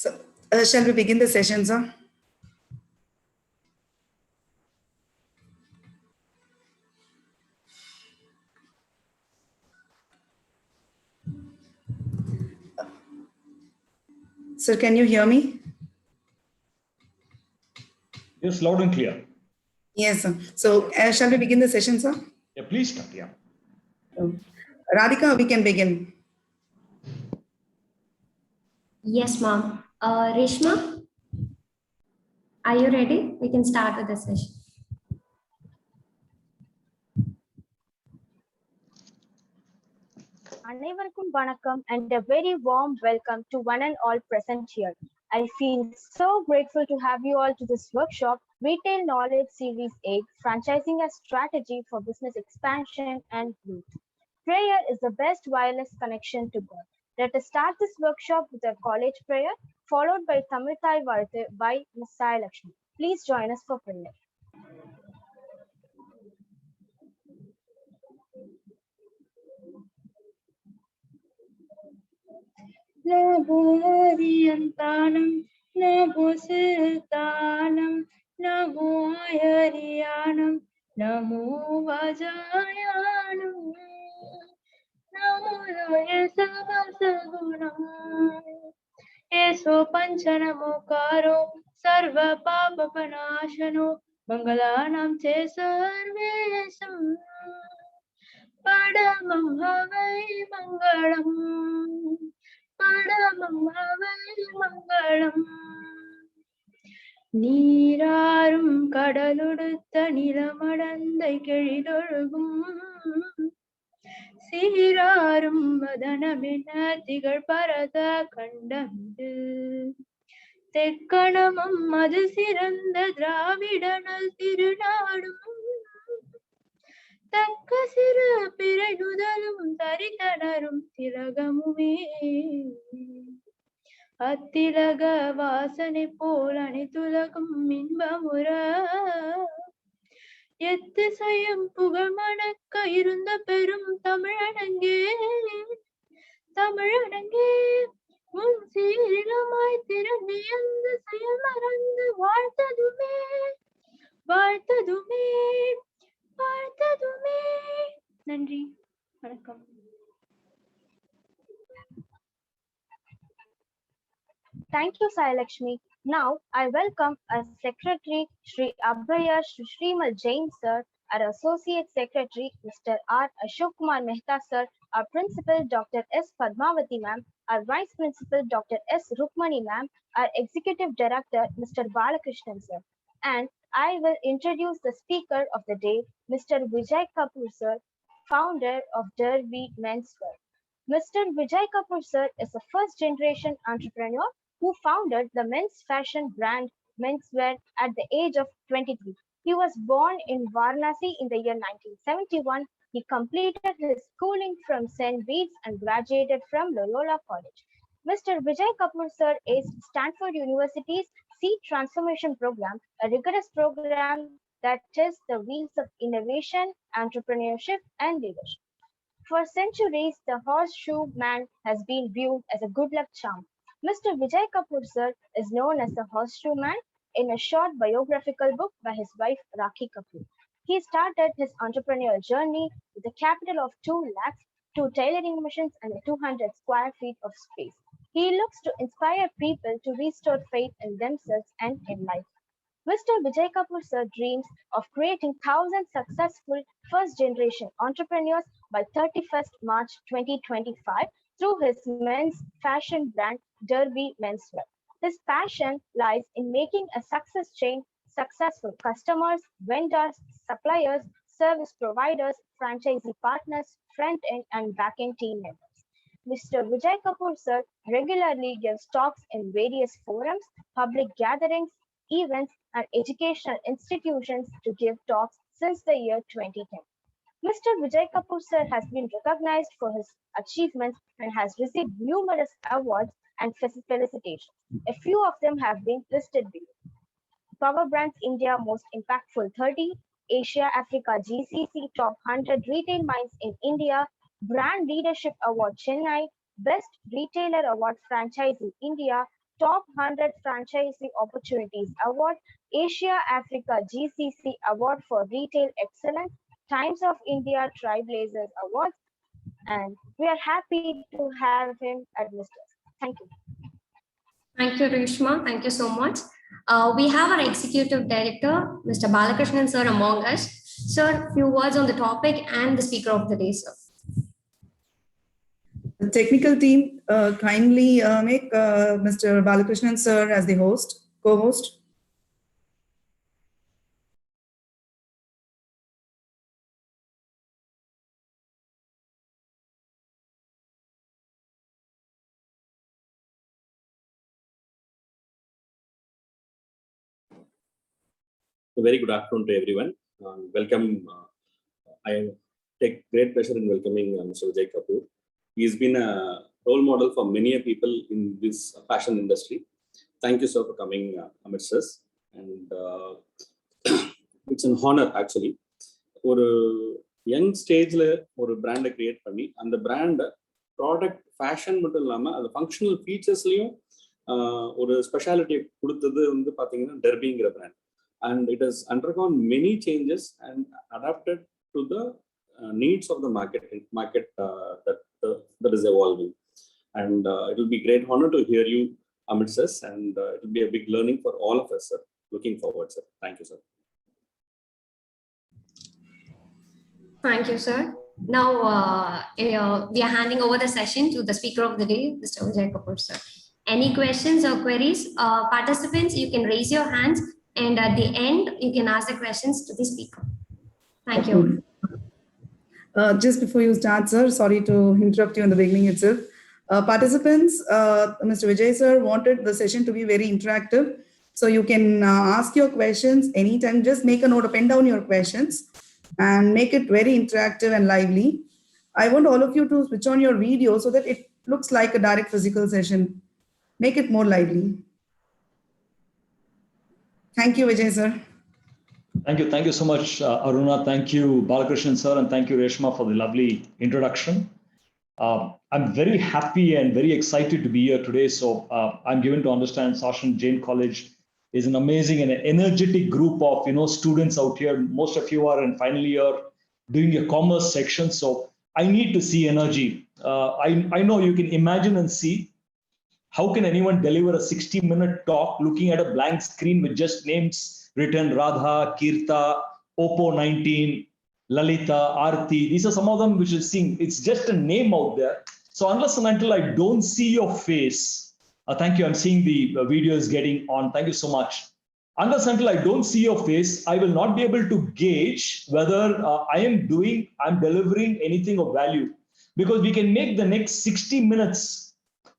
So, shall we begin the session, sir? Sir, can you hear me? Yes, loud and clear. Yes, sir. So, shall we begin the session, sir? Yeah, please start. Yeah. Radhika, we can begin. Yes, ma'am. Reshma, are you ready? We can start with the session. அனைவருக்கும் வணக்கம் and a very warm welcome to one and all present here. I feel so grateful to have you all to this workshop, Retail Knowledge Series 8, Franchising a Strategy for Business Expansion and Growth. Prayer is the best wireless connection to God. Let us start this workshop with a college prayer, followed by Tamil Thai Varthu by Ms. Sai Lakshmi. Please join us for prayer. Namo Hariyantanam, Namo Sitanam, Namo Hariyanam, Namo Vajayanam, Namo Yasavasagunam, Eso Panchanamokaro, Sarva Papa Panashano, Mangalanam Che Sarvesam, Padamam Havai Mangalam. மங்களம் நீராறும் கடலுடுத்த நிலமடந்தை கெழிலொழுகும் சீராறும் மதனமென திகழ் பரத கண்டமிது தெக்கணமும் அது சிறந்த திராவிடனல் திருநாடும் தக்க சிறு பிறை நுதலும் தரித்தனரும் திலகமுமே அத்திலக வாசனை போல் அனைத்துலகும் இன்பமுற எத்திசையும் புகழ் மணக்க இருந்த பெரும் தமிழனங்கே தமிழனங்கே உன் சீரமாய் திறந்து அந்த செயல் மறந்து வாழ்த்ததுமே வாழ்த்ததுமே வாழ்த்ததுமே நன்றி வணக்கம். Thank you, Sai Lakshmi. Now, I welcome our Secretary, Sri Abhaya Srimal Jain Sir, our Associate Secretary, Mr. R. Ashok Kumar Mehta Sir, our Principal, Dr. S. Padmavati Ma'am, our Vice Principal, Dr. S. Rukmani Ma'am, our Executive Director, Mr. Balakrishnan Sir. And I will introduce the speaker of the day, Mr. Vijay Kapoor Sir, founder of Derby Menswear. Mr. Vijay Kapoor Sir is a first-generation entrepreneur who founded the men's fashion brand Menswear at the age of 23. He was born in Varanasi in the year 1971. He completed his schooling from St. Bede's and graduated from Loyola College. Mr. Vijay Kapoor Sir is Stanford University's Seed Transformation Program, a rigorous program that tests the wheels of innovation, entrepreneurship, and leadership. For centuries, the horseshoe man has been viewed as a good luck charm. Mr. Vijay Kapoor Sir is known as the horseshoe man in a short biographical book by his wife Rakhi Kapoor. He started his entrepreneurial journey with a capital of 2 lakhs, 2 tailoring machines, and 200 square feet of space. He looks to inspire people to restore faith in themselves and in life. Mr. Vijay Kapoor Sir dreams of creating 1,000 successful first-generation entrepreneurs by 31st March 2025 through his men's fashion brand Derby Menswear. His passion lies in making a success chain successful customers, vendors, suppliers, service providers, franchisee partners, front-end and back-end team members. Mr. Vijay Kapoor Sir regularly gives talks in various forums, public gatherings, events, and educational institutions to give talks since the year 2010. Mr. Vijay Kapoor Sir has been recognized for his achievements and has received numerous awards and felicitations. A few of them have been listed below. Power Brands India Most Impactful 30, Asia Africa GCC Top 100 Retail Minds in India, Brand Leadership Award Chennai, Best Retailer Award Franchisee India, Top 100 Franchisee Opportunities Award, Asia Africa GCC Award for Retail Excellence, Times of India Trailblazers Awards, and we are happy to have him at Mr. Thank you. Thank you, Reshma. Thank you so much. We have our Executive Director, Mr. Balakrishnan sir, among us. Sir, few words on the topic and the speaker of the day, sir. The technical team kindly make Mr. Balakrishnan sir as the host, co-host. A very good afternoon to everyone. Welcome. I take great pleasure in welcoming Mr. Vijay Kapoor. He's been a role model for many people in this fashion industry. Thank you, sir, for coming amidst us. And it's an honor, actually. For a young stage, ஒரு brand create பண்ணி அந்த brand product fashion மட்டும் இல்லாமல் அந்த functional featuresலையும் ஒரு speciality கொடுத்தது வந்து பார்த்தீங்கன்னா டெர்பிங்கிற brand. And it has undergone many changes and adapted to the needs of the market that is evolving. And it will be great honor to hear you amidst us, and it will be a big learning for all of us, sir. Looking forward, sir. Thank you, sir. Thank you, sir. Now, we are handing over the session to the speaker of the day, Mr. Vijay Kapoor, sir. Any questions or queries? Participants, you can raise your hands, and at the end, you can ask the questions to the speaker. Thank you. Just before you start, sir, sorry to interrupt you in the beginning itself. Participants, Mr. Vijay sir wanted the session to be very interactive. So you can ask your questions anytime. Just make a note, pen down your questions and make it very interactive and lively. I want all of you to switch on your video so that it looks like a direct physical session. Make it more lively. Thank you, Vijay sir. Thank you so much, Aruna. Thank you, Balakrishnan sir, and thank you, Reshma, for the lovely introduction. I'm very happy and very excited to be here today. So I'm given to understand Sargent Jain College is an amazing and an energetic group of students out here. Most of you are in final year doing your commerce section. So I need to see energy. I know you can imagine and see how can anyone deliver a 60-minute talk looking at a blank screen with just names written Radha, Kirta, Oppo 19, Lalita, Aarti. These are some of them which is seeing. It's just a name out there. So unless and until I don't see your face, thank you. I'm seeing the video is getting on. Thank you so much. Unless until I don't see your face, I will not be able to gauge whether I'm delivering anything of value. Because we can make the next 60 minutes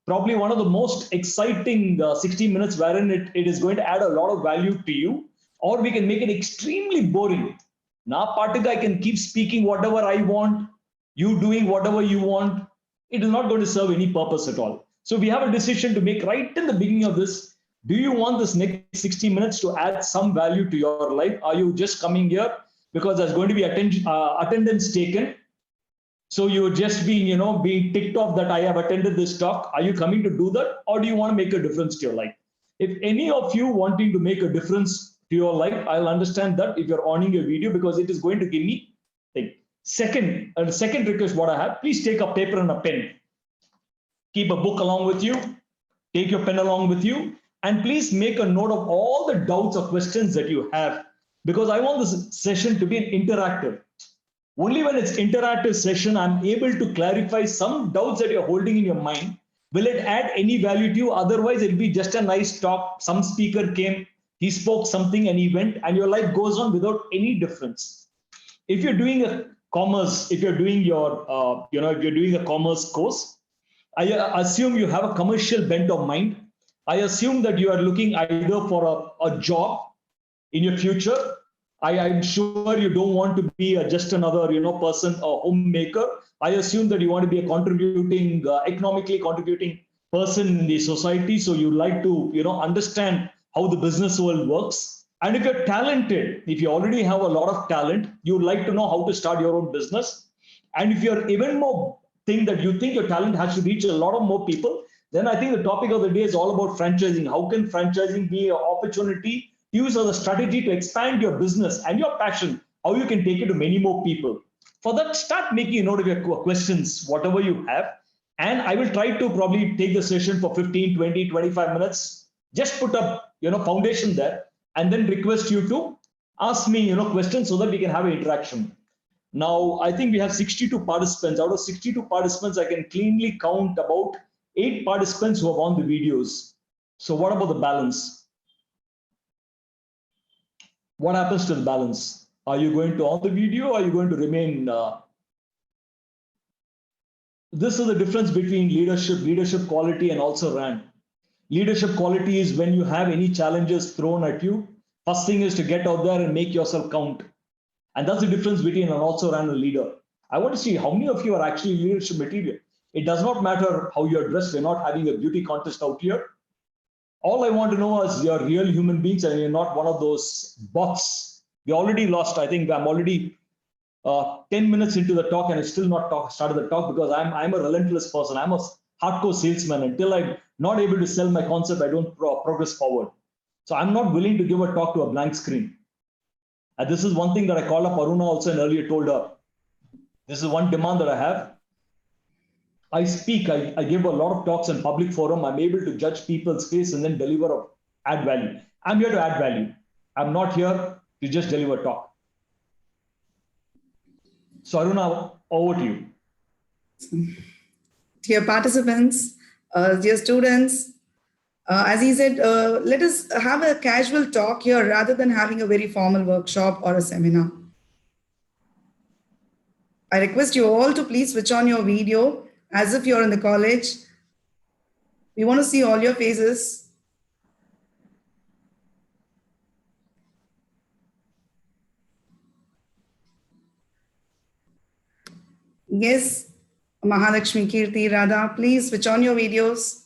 probably one of the most exciting 60 minutes wherein it is going to add a lot of value to you, or we can make it extremely boring. Now, I can keep speaking whatever I want, you doing whatever you want. It is not going to serve any purpose at all. So we have a decision to make right in the beginning of this. Do you want this next 60 minutes to add some value to your life? Are you just coming here because there's going to be attendance taken? So you're just being ticked off that I have attended this talk. Are you coming to do that? Or do you want to make a difference to your life? If any of you wanting to make a difference to your life, I'll understand that if you're owning a video, because it is going to give me thing. Second request what I have, please take a paper and a pen. Keep a book along with you. Take your pen along with you. And please make a note of all the doubts or questions that you have, because I want this session to be an interactive. Only when it's interactive session, I'm able to clarify some doubts that you're holding in your mind. Will it add any value to you? Otherwise, it'll be just a nice talk. Some speaker came, he spoke something and he went, and your life goes on without any difference. If you're doing a commerce, if you're doing your, if you're doing a commerce course, I assume you have a commercial bent of mind. I assume that you are looking either for a job in your future. I'm sure you don't want to be just another, person, a homemaker. I assume that you want to be a economically contributing person in the society. So you like to, understand how the business world works. And if you're talented, if you already have a lot of talent, you would like to know how to start your own business. And if you're even more that you think your talent has to reach a lot of more people, then I think the topic of the day is all about franchising. How can franchising be an opportunity to use as a strategy to expand your business and your passion, how you can take it to many more people? For that, start making a note of your questions, whatever you have. And I will try to probably take the session for 15, 20, 25 minutes. Just put up, foundation there, and then request you to ask me, questions so that we can have an interaction. Now, I think we have 62 participants. Out of 62 participants, I can cleanly count about 8 participants who have on the videos. So what about the balance? What happens to the balance? Are you going to on the video, or are you going to remain? This is the difference between leadership quality, and also RAN. Leadership quality is when you have any challenges thrown at you. First thing is to get out there and make yourself count. And that's the difference between an also ran a leader. I want to see how many of you are actually leadership material. It does not matter how you're dressed. We're not having a beauty contest out here. All I want to know is you're real human beings and you're not one of those bots. We already lost. I think I'm already 10 minutes into the talk and I still not started the talk because I'm a relentless person. I'm a hardcore salesman. Until I'm not able to sell my concept, I don't progress forward. So I'm not willing to give a talk to a blank screen. And this is one thing that I called up Aruna also and earlier told her. This is one demand that I have. I speak, I give a lot of talks in public forum. I'm able to judge people's face and then deliver or add value. I'm here to add value. I'm not here to just deliver talk. So Aruna, over to you. Dear participants, dear students, as he said, let us have a casual talk here rather than having a very formal workshop or a seminar. I request you all to please switch on your video as if you're in the college. We want to see all your faces. Yes, Mahalakshmi, Kirti, Radha, please switch on your videos.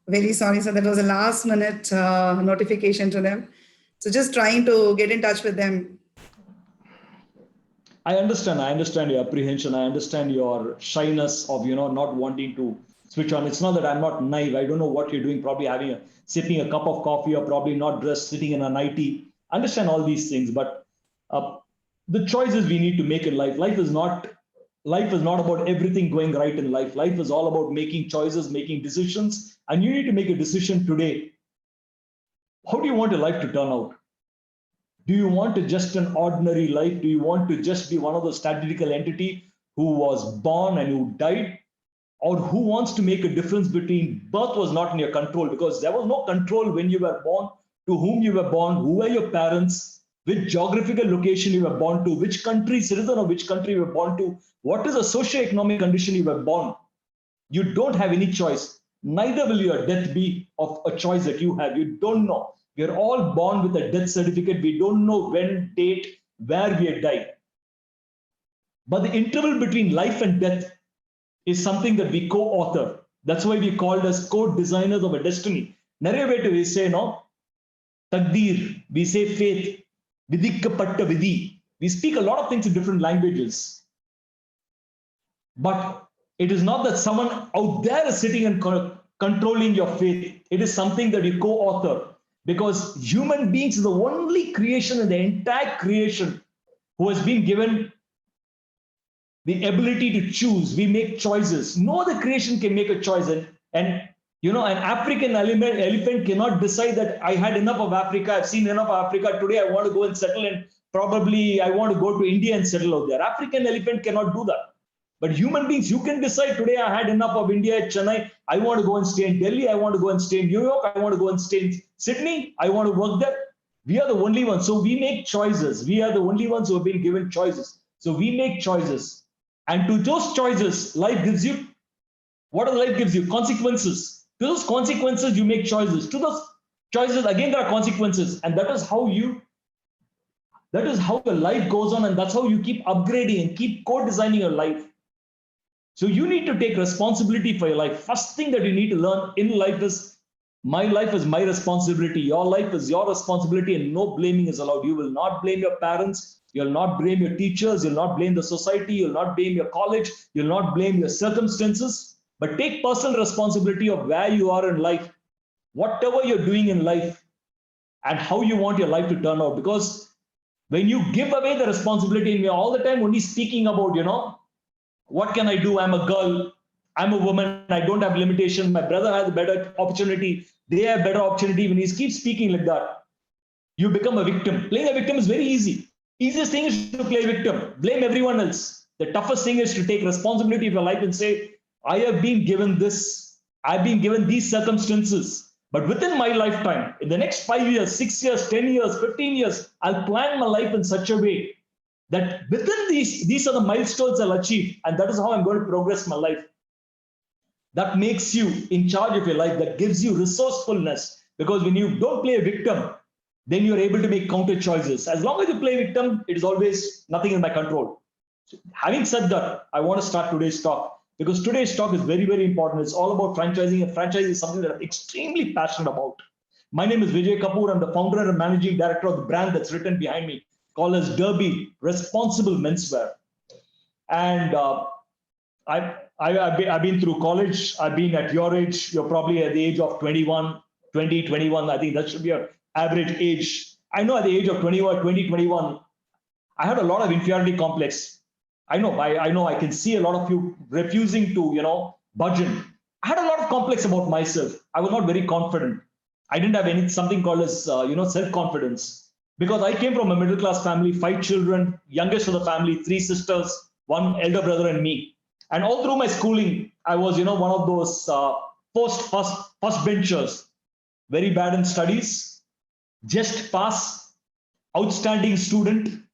Very sorry, sir. That was a last minute notification to them. So just trying to get in touch with them. I understand your apprehension. I understand your shyness of, not wanting to switch on. It's not that I'm not naive. I don't know what you're doing, probably sipping a cup of coffee or probably not dressed, sitting in an IT. I understand all these things, but the choices we need to make in life. Life is not about everything going right in life. Life is all about making choices, making decisions, and you need to make a decision today. How do you want your life to turn out? Do you want to just an ordinary life? Do you want to just be one of the statistical entity who was born and who died? Or who wants to make a difference between birth was not in your control because there was no control when you were born, to whom you were born, who were your parents, which geographical location you were born to, which country, citizen of which country you were born to, what is the socio-economic condition you were born. You don't have any choice. Neither will your death be of a choice that you have. You don't know. We are all born with a death certificate. We don't know when, date, where we have died. But the interval between life and death is something that we co-author. That's why we called as co-designers of a destiny. Narrative, we say, no? Taqdeer, we say faith. Vidikkapatta vidhi. We speak a lot of things in different languages. But it is not that someone out there is sitting and controlling your faith. It is something that you co-author. Because human beings is the only creation in the entire creation who has been given the ability to choose. We make choices. No other creation can make a choice. And an African elephant cannot decide that I had enough of Africa. I've seen enough of Africa. Today I want to go and settle and probably I want to go to India and settle out there. African elephant cannot do that. But human beings, you can decide today I had enough of India, Chennai. I want to go and stay in Delhi. I want to go and stay in New York. I want to go and stay in Sydney. I want to work there. We are the only ones. So we make choices. We are the only ones who have been given choices. So we make choices. And to those choices, life gives you, what does life gives you? Consequences. To those consequences, you make choices. To those choices, again, there are consequences. And that is how your life goes on. And that's how you keep upgrading and keep co-designing your life. So you need to take responsibility for your life. First thing that you need to learn in life is My life is my responsibility. Your life is your responsibility, and no blaming is allowed. You will not blame your parents. You'll not blame your teachers. You'll not blame the society. You'll not blame your college. You'll not blame your circumstances. But take personal responsibility of where you are in life, whatever you're doing in life, and how you want your life to turn out. Because when you give away the responsibility, and you're all the time only speaking about, what can I do? I'm a girl. I'm a woman. I don't have limitation. My brother has a better opportunity. They have better opportunity. When you keep speaking like that, you become a victim. Playing a victim is very easy. Easiest thing is to play victim. Blame everyone else. The toughest thing is to take responsibility of your life and say, I have been given this. I've been given these circumstances. But within my lifetime, in the next 5 years, 6 years, 10 years, 15 years, I'll plan my life in such a way that within these are the milestones I'll achieve. And that is how I'm going to progress my life. That makes you in charge of your life. That gives you resourcefulness. Because when you don't play a victim, then you're able to make counter choices. As long as you play victim, it is always nothing in my control. So having said that, I want to start today's talk because today's talk is very, very important. It's all about franchising, and franchising is something that I'm extremely passionate about. My name is Vijay Kapoor. I'm the founder and managing director of the brand that's written behind me, called as Derby Responsible Menswear. And I've been through college. I've been at your age. You're probably at the age of 21. I think that should be your average age. I know at the age of 21, I had a lot of inferiority complex. I know I can see a lot of you refusing to, budge in. I had a lot of complex about myself. I was not very confident. I didn't have something called as, self-confidence, because I came from a middle-class family, 5 children, youngest of the family, 3 sisters, 1 elder brother and me. And all through my schooling, I was, one of those first benchers, very bad in studies, just pass, outstanding student,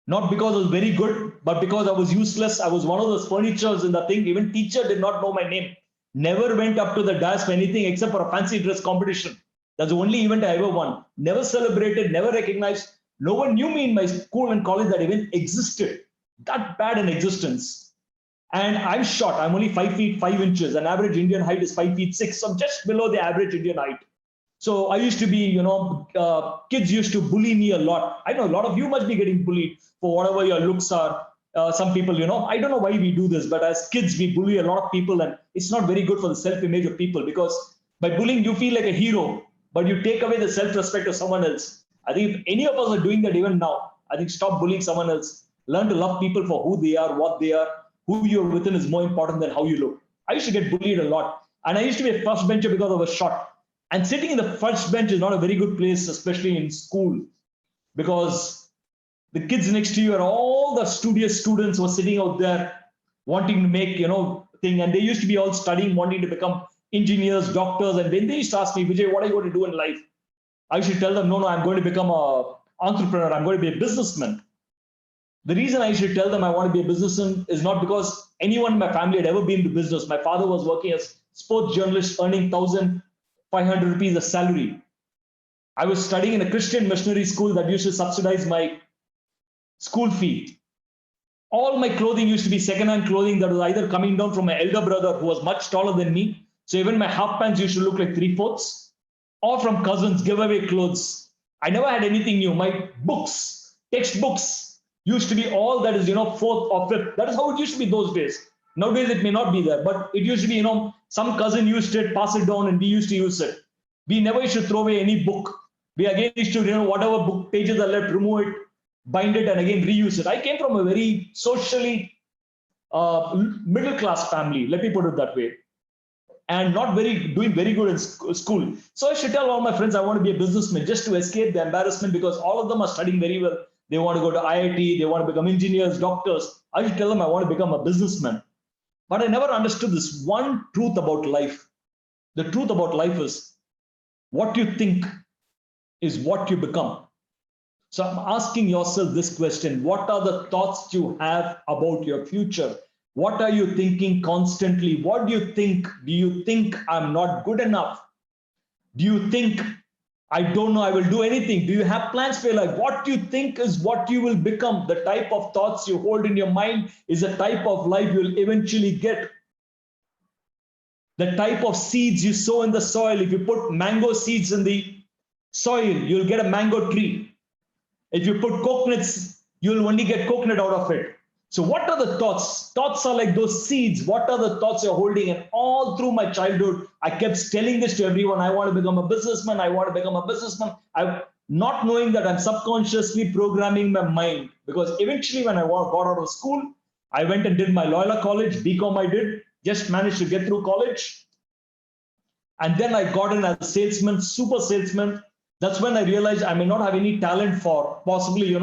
not because I was very good, but because I was useless. I was one of those furnitures in the thing. Even teacher did not know my name. Never went up to the dais for anything except for a fancy dress competition. That's the only event I ever won. Never celebrated, never recognized. No one knew me in my school and college that even existed. That bad in existence. And I'm short. I'm only 5 feet 5 inches. An average Indian height is 5 feet 6. So I'm just below the average Indian height. So I used to be, kids used to bully me a lot. I know a lot of you must be getting bullied for whatever your looks are. Some people, I don't know why we do this, but as kids, we bully a lot of people, and it's not very good for the self-image of people, because by bullying, you feel like a hero, but you take away the self-respect of someone else. I think if any of us are doing that even now, I think stop bullying someone else. Learn to love people for who they are, what they are. Who you're within is more important than how you look. I used to get bullied a lot, and I used to be a first bencher because I was short. And sitting in the first bench is not a very good place, especially in school, because the kids next to you are all the studious students who are sitting out there wanting to make, thing. And they used to be all studying, wanting to become engineers, doctors. And when they used to ask me, Vijay, what are you going to do in life? I used to tell them, no, I'm going to become an entrepreneur. I'm going to be a businessman. The reason I used to tell them I want to be a businessman is not because anyone in my family had ever been to business. My father was working as sports journalist, earning 1,500 rupees a salary. I was studying in a Christian missionary school that used to subsidize my school fee. All my clothing used to be secondhand clothing that was either coming down from my elder brother, who was much taller than me. So even my half pants used to look like 3/4, or from cousins, giveaway clothes. I never had anything new. My books, textbooks used to be all that is, 4th or 5th. That is how it used to be those days. Nowadays, it may not be there, but it used to be, some cousin used it, pass it down, and we used to use it. We never used to throw away any book. We again used to, whatever book pages are left, remove it, bind it, and again reuse it. I came from a very socially middle-class family, let me put it that way, and not doing very good in school. So I should tell all my friends I want to be a businessman just to escape the embarrassment, because all of them are studying very well. They want to go to IIT, they want to become engineers, doctors. I should tell them I want to become a businessman. But I never understood this one truth about life. The truth about life is what you think is what you become. So I'm asking yourself this question: what are the thoughts you have about your future? What are you thinking constantly? What do you think? Do you think I'm not good enough? Do you think I don't know I will do anything? Do you have plans for your life? What you think is what you will become. The type of thoughts you hold in your mind is the type of life you'll eventually get. the type of seeds you sow in the soil. If you put mango seeds in the soil, you'll get a mango tree. If you put coconuts, you'll only get coconut out of it. So what are the thoughts? Thoughts are like those seeds. What are the thoughts you're holding? And all through my childhood, I kept telling this to everyone. I want to become a businessman. I want to become a businessman. Not knowing that I'm subconsciously programming my mind. Because eventually when I got out of school, I went and did my Loyola College. BCom I did. Just managed to get through college. And then I got in as a salesman, super salesman. That's when I realized I may not have any talent for possibly,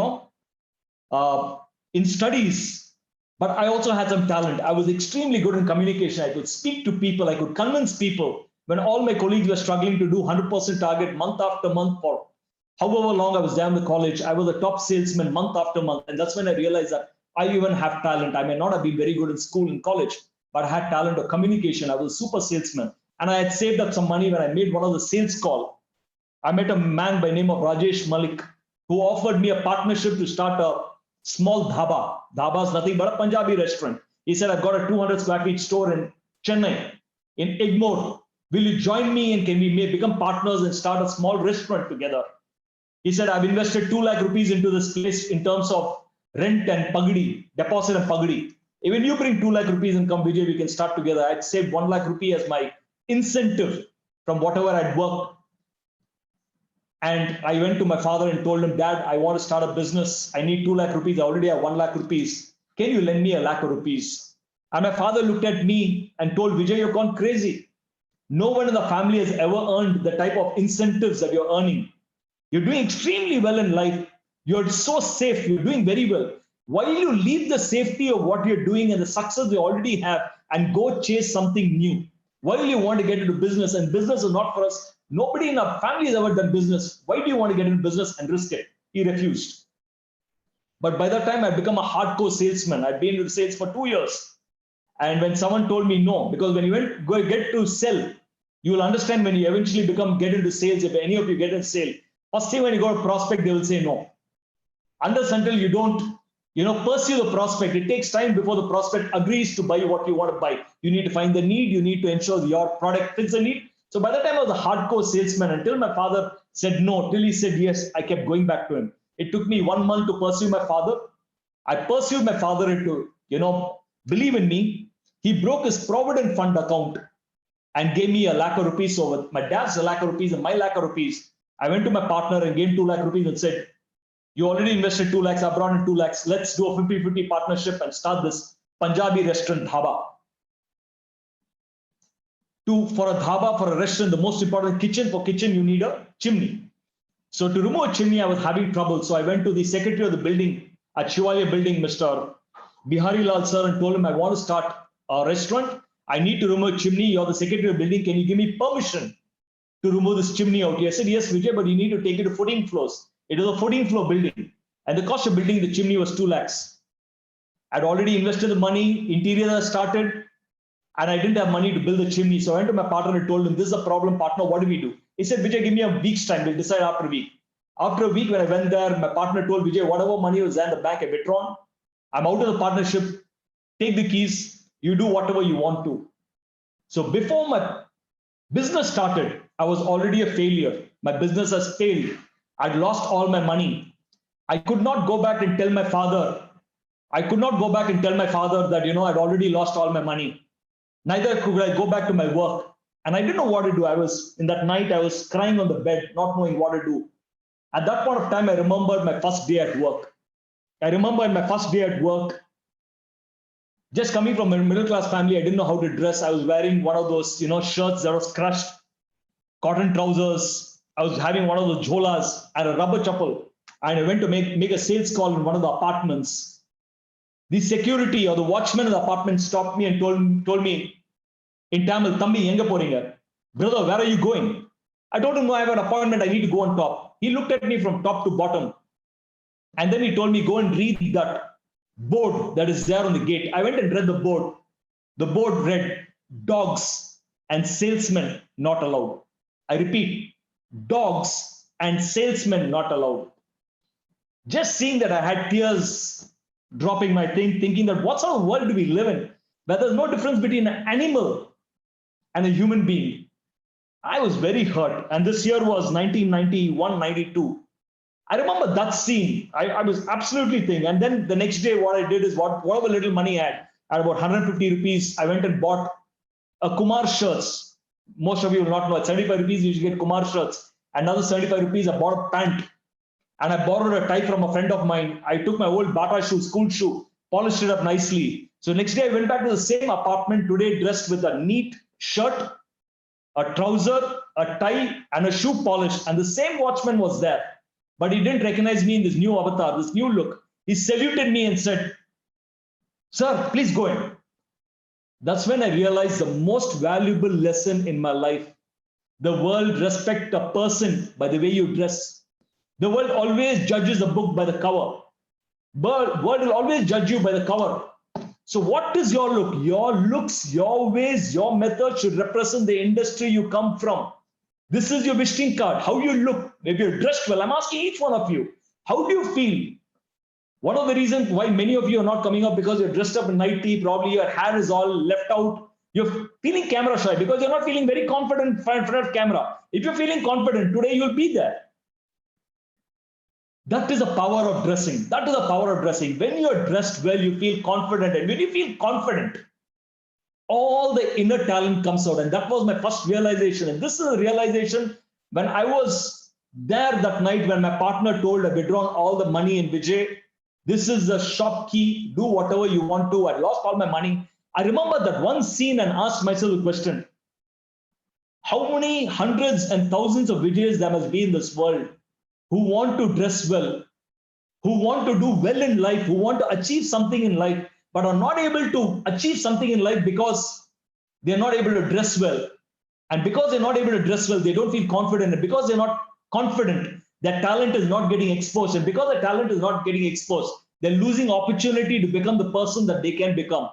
in studies, but I also had some talent. I was extremely good in communication. I could speak to people. I could convince people. When all my colleagues were struggling to do 100% target month after month for however long I was there in the college, I was a top salesman month after month. And that's when I realized that I even have talent. I may not have been very good in school and college, but I had talent of communication. I was a super salesman. And I had saved up some money when I made one of the sales call. I met a man by the name of Rajesh Malik who offered me a partnership to start a small dhaba. Dhaba is nothing but a Punjabi restaurant. He said, I've got a 200 square feet store in Chennai, in Egmore. Will you join me and can we become partners and start a small restaurant together? He said, I've invested 2 lakh rupees into this place in terms of rent and pagdi, deposit and pagdi. Even you bring 2 lakh rupees and come, Vijay, we can start together. I'd saved 1 lakh rupee as my incentive from whatever I'd worked. And I went to my father and told him, Dad, I want to start a business. I need 2 lakh rupees. I already have 1 lakh rupees. Can you lend me 1 lakh rupees? And my father looked at me and told, Vijay, you've gone crazy. No one in the family has ever earned the type of incentives that you're earning. You're doing extremely well in life. You're so safe. You're doing very well. Why will you leave the safety of what you're doing and the success you already have and go chase something new? Why will you want to get into business? And business is not for us. Nobody in our family has ever done business. Why do you want to get into business and risk it? He refused. But by that time, I'd become a hardcore salesman. I'd been into sales for 2 years. And when someone told me no, because when you get to sell, you will understand when you eventually get into sales, if any of you get into sale, first thing when you go to prospect, they will say no. Unless until you don't, pursue the prospect, it takes time before the prospect agrees to buy what you want to buy. You need to find the need. You need to ensure your product fits the need. So by the time I was a hardcore salesman, until my father said no, till he said yes, I kept going back to him. It took me 1 month to pursue my father. I pursued my father into, believe in me. He broke his Provident Fund account and gave me 1 lakh rupees. So with my dad's 1 lakh rupees and my 1 lakh rupees, I went to my partner and gave 2 lakh rupees and said, you already invested 2 lakhs, I brought in 2 lakhs. Let's do a 50-50 partnership and start this Punjabi restaurant dhaba. For a dhaba, for a restaurant, the most important for kitchen, you need a chimney. So to remove a chimney, I was having trouble. So I went to the secretary of the building at Shivalya building, Mr. Bihari Lal sir, and told him, I want to start a restaurant. I need to remove a chimney. You're the secretary of the building. Can you give me permission to remove this chimney out here? I said, yes, Vijay, but you need to take it to 14 floors. It was a 14 floor building. And the cost of building the chimney was 2 lakhs. I'd already invested the money, interior had started, and I didn't have money to build the chimney. So I went to my partner and told him, this is a problem, partner, what do we do? He said, Vijay, give me a week's time. We'll decide after a week. After a week, when I went there, my partner told Vijay, whatever money was there in the bank, I withdrawn. I'm out of the partnership. Take the keys. You do whatever you want to. So before my business started, I was already a failure. My business has failed. I'd lost all my money. I could not go back and tell my father. That, I'd already lost all my money. Neither could I go back to my work. And I didn't know what to do. In that night, I was crying on the bed, not knowing what to do. At that point of time, I remembered my first day at work. Just coming from a middle-class family, I didn't know how to dress. I was wearing one of those, shirts that was crushed, cotton trousers. I was having one of those jholas and a rubber chappal. And I went to make a sales call in one of the apartments. The security or the watchman of the apartment stopped me and told me in Tamil, Thambi, enga poringa? Brother, where are you going? I told him, no, I have an appointment. I need to go on top. He looked at me from top to bottom. And then he told me, go and read that board that is there on the gate. I went and read the board. The board read, dogs and salesmen not allowed. I repeat, dogs and salesmen not allowed. Just seeing that, I had tears dropping my thing, thinking that what sort of world do we live in, where there's no difference between an animal and a human being. I was very hurt. And this year was 1991, 92. I remember that scene. I was absolutely thinking. And then the next day, what I did is whatever little money I had, at about 150 rupees, I went and bought a Kumar shirts. Most of you will not know. At 75 rupees, you should get Kumar shirts. Another 75 rupees, I bought a pant. And I borrowed a tie from a friend of mine. I took my old Bata shoe, school shoe, polished it up nicely. So next day, I went back to the same apartment today, dressed with a neat shirt, a trouser, a tie, and a shoe polished. And the same watchman was there. But he didn't recognize me in this new avatar, this new look. He saluted me and said, "Sir, please go in." That's when I realized the most valuable lesson in my life. The world respects a person by the way you dress. The world always judges a book by the cover. The world will always judge you by the cover. So what is your look? Your looks, your ways, your method should represent the industry you come from. This is your visiting card, how you look. Maybe you're dressed well. I'm asking each one of you, how do you feel? One of the reasons why many of you are not coming up because you're dressed up in nighty, probably your hair is all left out. You're feeling camera shy because you're not feeling very confident in front of camera. If you're feeling confident, today you'll be there. That is the power of dressing. That is the power of dressing. When you're dressed well, you feel confident. And when you feel confident, all the inner talent comes out. And that was my first realization. And this is a realization when I was there that night when my partner told, I've withdrawn all the money in Vijay. This is the shop key. Do whatever you want to. I lost all my money. I remember that one scene and asked myself a question. How many hundreds and thousands of Vijays there must be in this world who want to dress well, who want to do well in life, who want to achieve something in life, but are not able to achieve something in life because they're not able to dress well. And because they're not able to dress well, they don't feel confident. And because they're not confident, their talent is not getting exposed. And because their talent is not getting exposed, they're losing opportunity to become the person that they can become.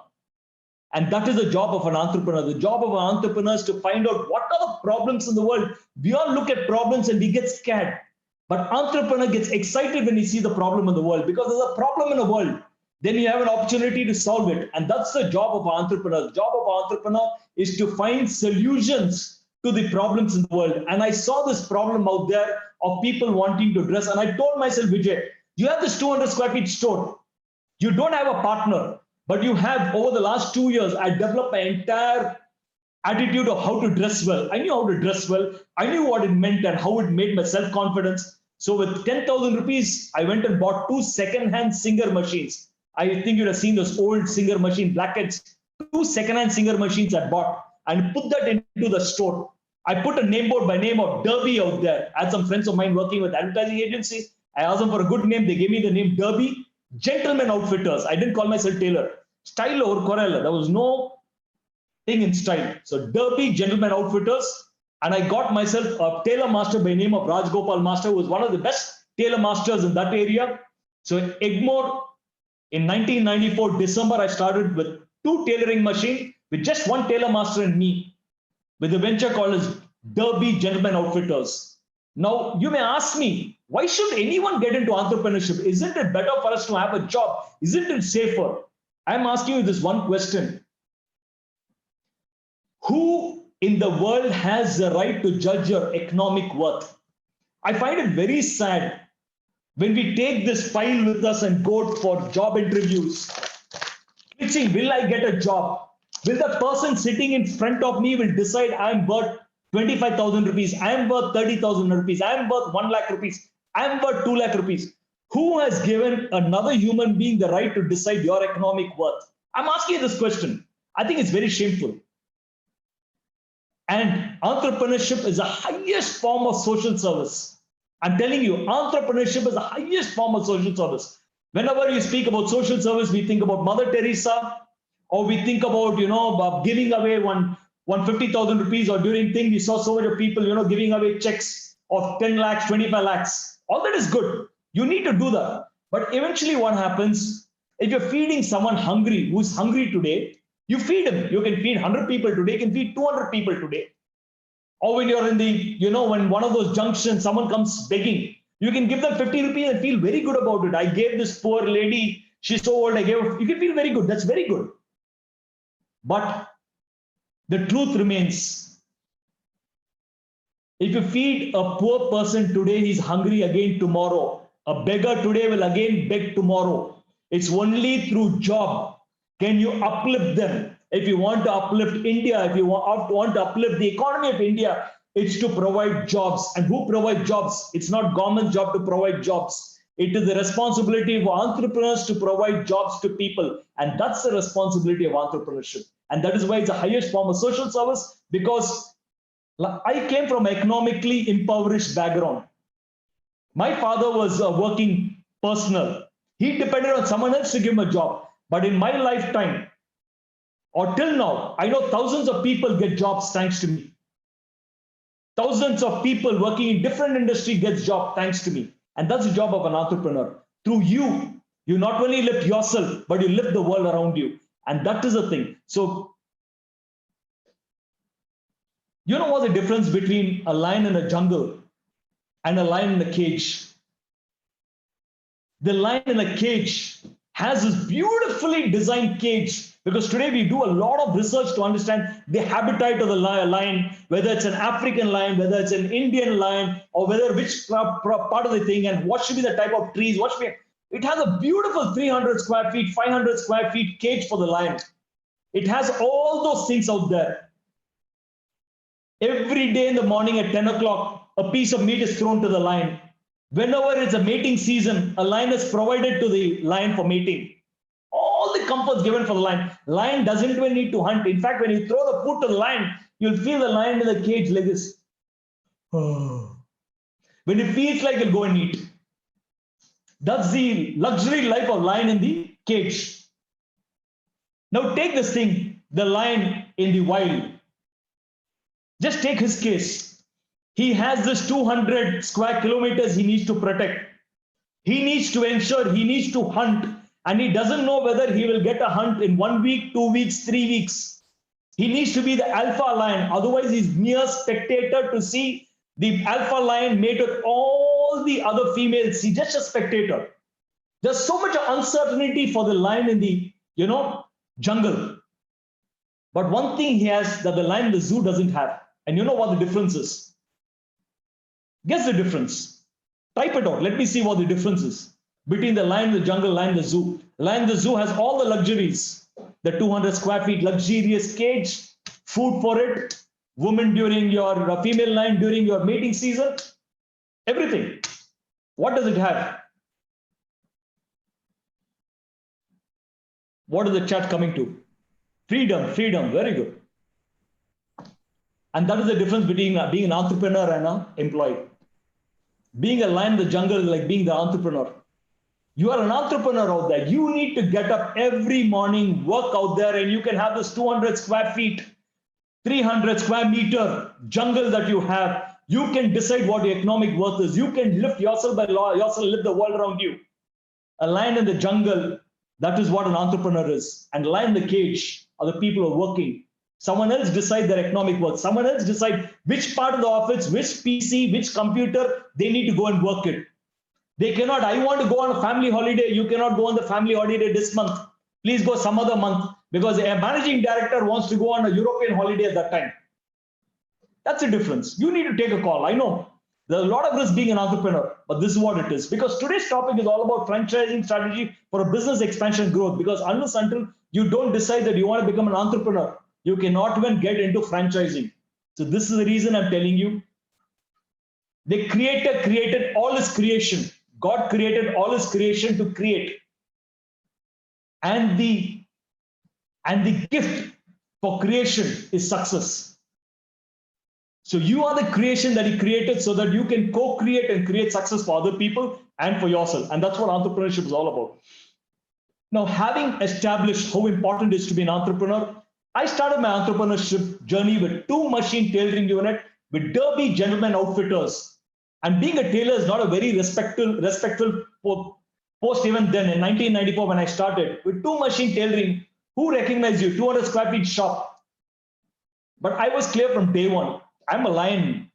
And that is the job of an entrepreneur. The job of an entrepreneur is to find out what are the problems in the world. We all look at problems and we get scared. But entrepreneur gets excited when he sees the problem in the world, because there's a problem in the world. Then you have an opportunity to solve it. And that's the job of an entrepreneur. The job of an entrepreneur is to find solutions to the problems in the world. And I saw this problem out there of people wanting to dress. And I told myself, Vijay, you have this 200 square feet store. You don't have a partner, but you have, over the last 2 years, I developed my entire attitude of how to dress well. I knew how to dress well. I knew what it meant and how it made my self-confidence. So with 10,000 rupees, I went and bought 2 second-hand Singer machines. I think you'd have seen those old Singer machine blackheads. 2 second-hand Singer machines I bought and put that into the store. I put a name board by name of Derby out there. I had some friends of mine working with advertising agencies. I asked them for a good name. They gave me the name Derby Gentleman Outfitters. I didn't call myself tailor. Style over Corella. There was no thing in style. So Derby Gentleman Outfitters. And I got myself a tailor master by name of Raj Gopal Master, who was one of the best tailor masters in that area. So in Egmore, in 1994, December, I started with 2 tailoring machines with just 1 tailor master and me, with a venture called as Derby Gentleman Outfitters. Now, you may ask me, why should anyone get into entrepreneurship? Isn't it better for us to have a job? Isn't it safer? I'm asking you this one question. Who in the world has the right to judge your economic worth? I find it very sad when we take this file with us and go for job interviews. Pitching, will I get a job? Will the person sitting in front of me will decide I'm worth 25,000 rupees, I'm worth 30,000 rupees, I'm worth 1 lakh rupees, I'm worth 2 lakh rupees. Who has given another human being the right to decide your economic worth? I'm asking you this question. I think it's very shameful. And entrepreneurship is the highest form of social service. I'm telling you, entrepreneurship is the highest form of social service. Whenever you speak about social service, we think about Mother Teresa, or we think about, giving away 150,000 rupees, or during thing, we saw so many people, giving away checks of 10 lakhs, 25 lakhs. All that is good. You need to do that. But eventually what happens, if you're feeding someone hungry, who's hungry today, you feed him. You can feed 100 people today, you can feed 200 people today. Or when you're in the, when one of those junctions, someone comes begging, you can give them 50 rupees and feel very good about it. I gave this poor lady, she's so old, I gave her, you can feel very good. That's very good. But The truth remains. If you feed a poor person today, he's hungry again tomorrow. A beggar today will again beg tomorrow. It's only through job can you uplift them. If you want to uplift India, if you want to uplift the economy of India, it's to provide jobs. And who provide jobs? It's not government's job to provide jobs. It is the responsibility of entrepreneurs to provide jobs to people. And that's the responsibility of entrepreneurship. And that is why it's the highest form of social service, because I came from an economically impoverished background. My father was a working personal. He depended on someone else to give him a job. But in my lifetime, or till now, I know thousands of people get jobs thanks to me. Thousands of people working in different industries get jobs thanks to me. And that's the job of an entrepreneur. Through you, you not only lift yourself, but you lift the world around you. And that is the thing. So, you know what's the difference between a lion in a jungle and a lion in a cage? The lion in a cage has this beautifully designed cage, because today we do a lot of research to understand the habitat of the lion, whether it's an African lion, whether it's an Indian lion, or whether which part of the thing, and what should be the type of trees. It has a beautiful 300 square feet, 500 square feet cage for the lion. It has all those things out there. Every day in the morning at 10 o'clock, a piece of meat is thrown to the lion. Whenever it's a mating season, a lion is provided to the lion for mating. All the comforts given for the lion. Lion doesn't even need to hunt. In fact, when you throw the food to the lion, you'll feel the lion in the cage like this. When it feels like it'll go and eat. That's the luxury life of lion in the cage. Now take this thing, the lion in the wild. Just take his case. He has this 200 square kilometers he needs to protect. He needs to ensure, he needs to hunt, and he doesn't know whether he will get a hunt in 1 week, 2 weeks, 3 weeks. He needs to be the alpha lion. Otherwise, he's mere spectator to see the alpha lion mate with all the other females. He's just a spectator. There's so much uncertainty for the lion in the, jungle. But one thing he has that the lion in the zoo doesn't have. And you know what the difference is? Guess the difference. Type it out. Let me see what the difference is between the lion in the jungle, lion in the zoo. The lion in the zoo has all the luxuries. The 200 square feet luxurious cage, food for it, woman during your female lion during your mating season, everything. What does it have? What is the chat coming to? Freedom, freedom, very good. And that is the difference between being an entrepreneur and an employee. Being a lion in the jungle is like being the entrepreneur. You are an entrepreneur out there. You need to get up every morning, work out there, and you can have this 200 square feet, 300 square meter jungle that you have. You can decide what your economic worth is. You can lift yourself by law, yourself lift the world around you. A lion in the jungle, that is what an entrepreneur is. And lion in the cage are the people who are working. Someone else decide their economic worth. Someone else decide which part of the office, which PC, which computer they need to go and work it. They cannot, I want to go on a family holiday. You cannot go on the family holiday this month. Please go some other month, because a managing director wants to go on a European holiday at that time. That's the difference. You need to take a call. I know there's a lot of risk being an entrepreneur, but this is what it is. Because today's topic is all about franchising strategy for a business expansion growth. Because unless until you don't decide that you want to become an entrepreneur, you cannot even get into franchising. So this is the reason I'm telling you. The Creator created all his creation. God created all his creation to create. And the gift for creation is success. So you are the creation that he created so that you can co-create and create success for other people and for yourself. And that's what entrepreneurship is all about. Now, having established how important it is to be an entrepreneur, I started my entrepreneurship journey with 2 machine tailoring unit with Derby Gentleman Outfitters. And being a tailor is not a very respectful post even then. In 1994, when I started with 2 machine tailoring, who recognized you? 200 square feet shop. But I was clear from day one. I'm a lion.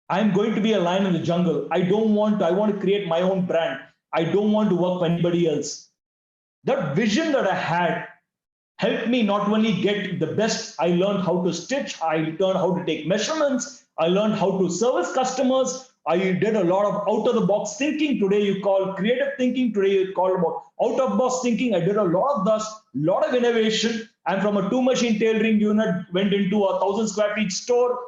I'm going to be a lion in the jungle. I want to create my own brand. I don't want to work for anybody else. That vision that I had helped me not only get the best. I learned how to stitch, I learned how to take measurements, I learned how to service customers. I did a lot of out of the box thinking. Today you call creative thinking. Today you call about out of box thinking. I did a lot of this, lot of innovation. And from a 2-machine tailoring unit, went into a 1,000 square feet store,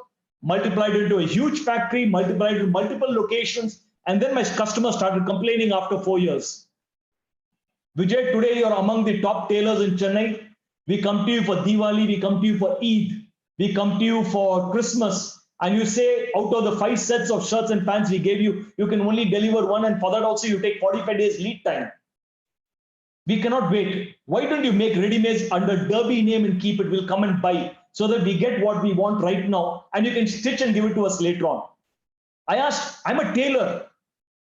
multiplied into a huge factory, multiplied into multiple locations. And then my customers started complaining after 4 years. Vijay, today you're among the top tailors in Chennai. We come to you for Diwali, we come to you for Eid, we come to you for Christmas. And you say, out of the 5 sets of shirts and pants we gave you, you can only deliver 1, and for that also you take 45 days lead time. We cannot wait. Why don't you make ready-mades under Derby name and keep it? We'll come and buy so that we get what we want right now, and you can stitch and give it to us later on. I asked, I'm a tailor.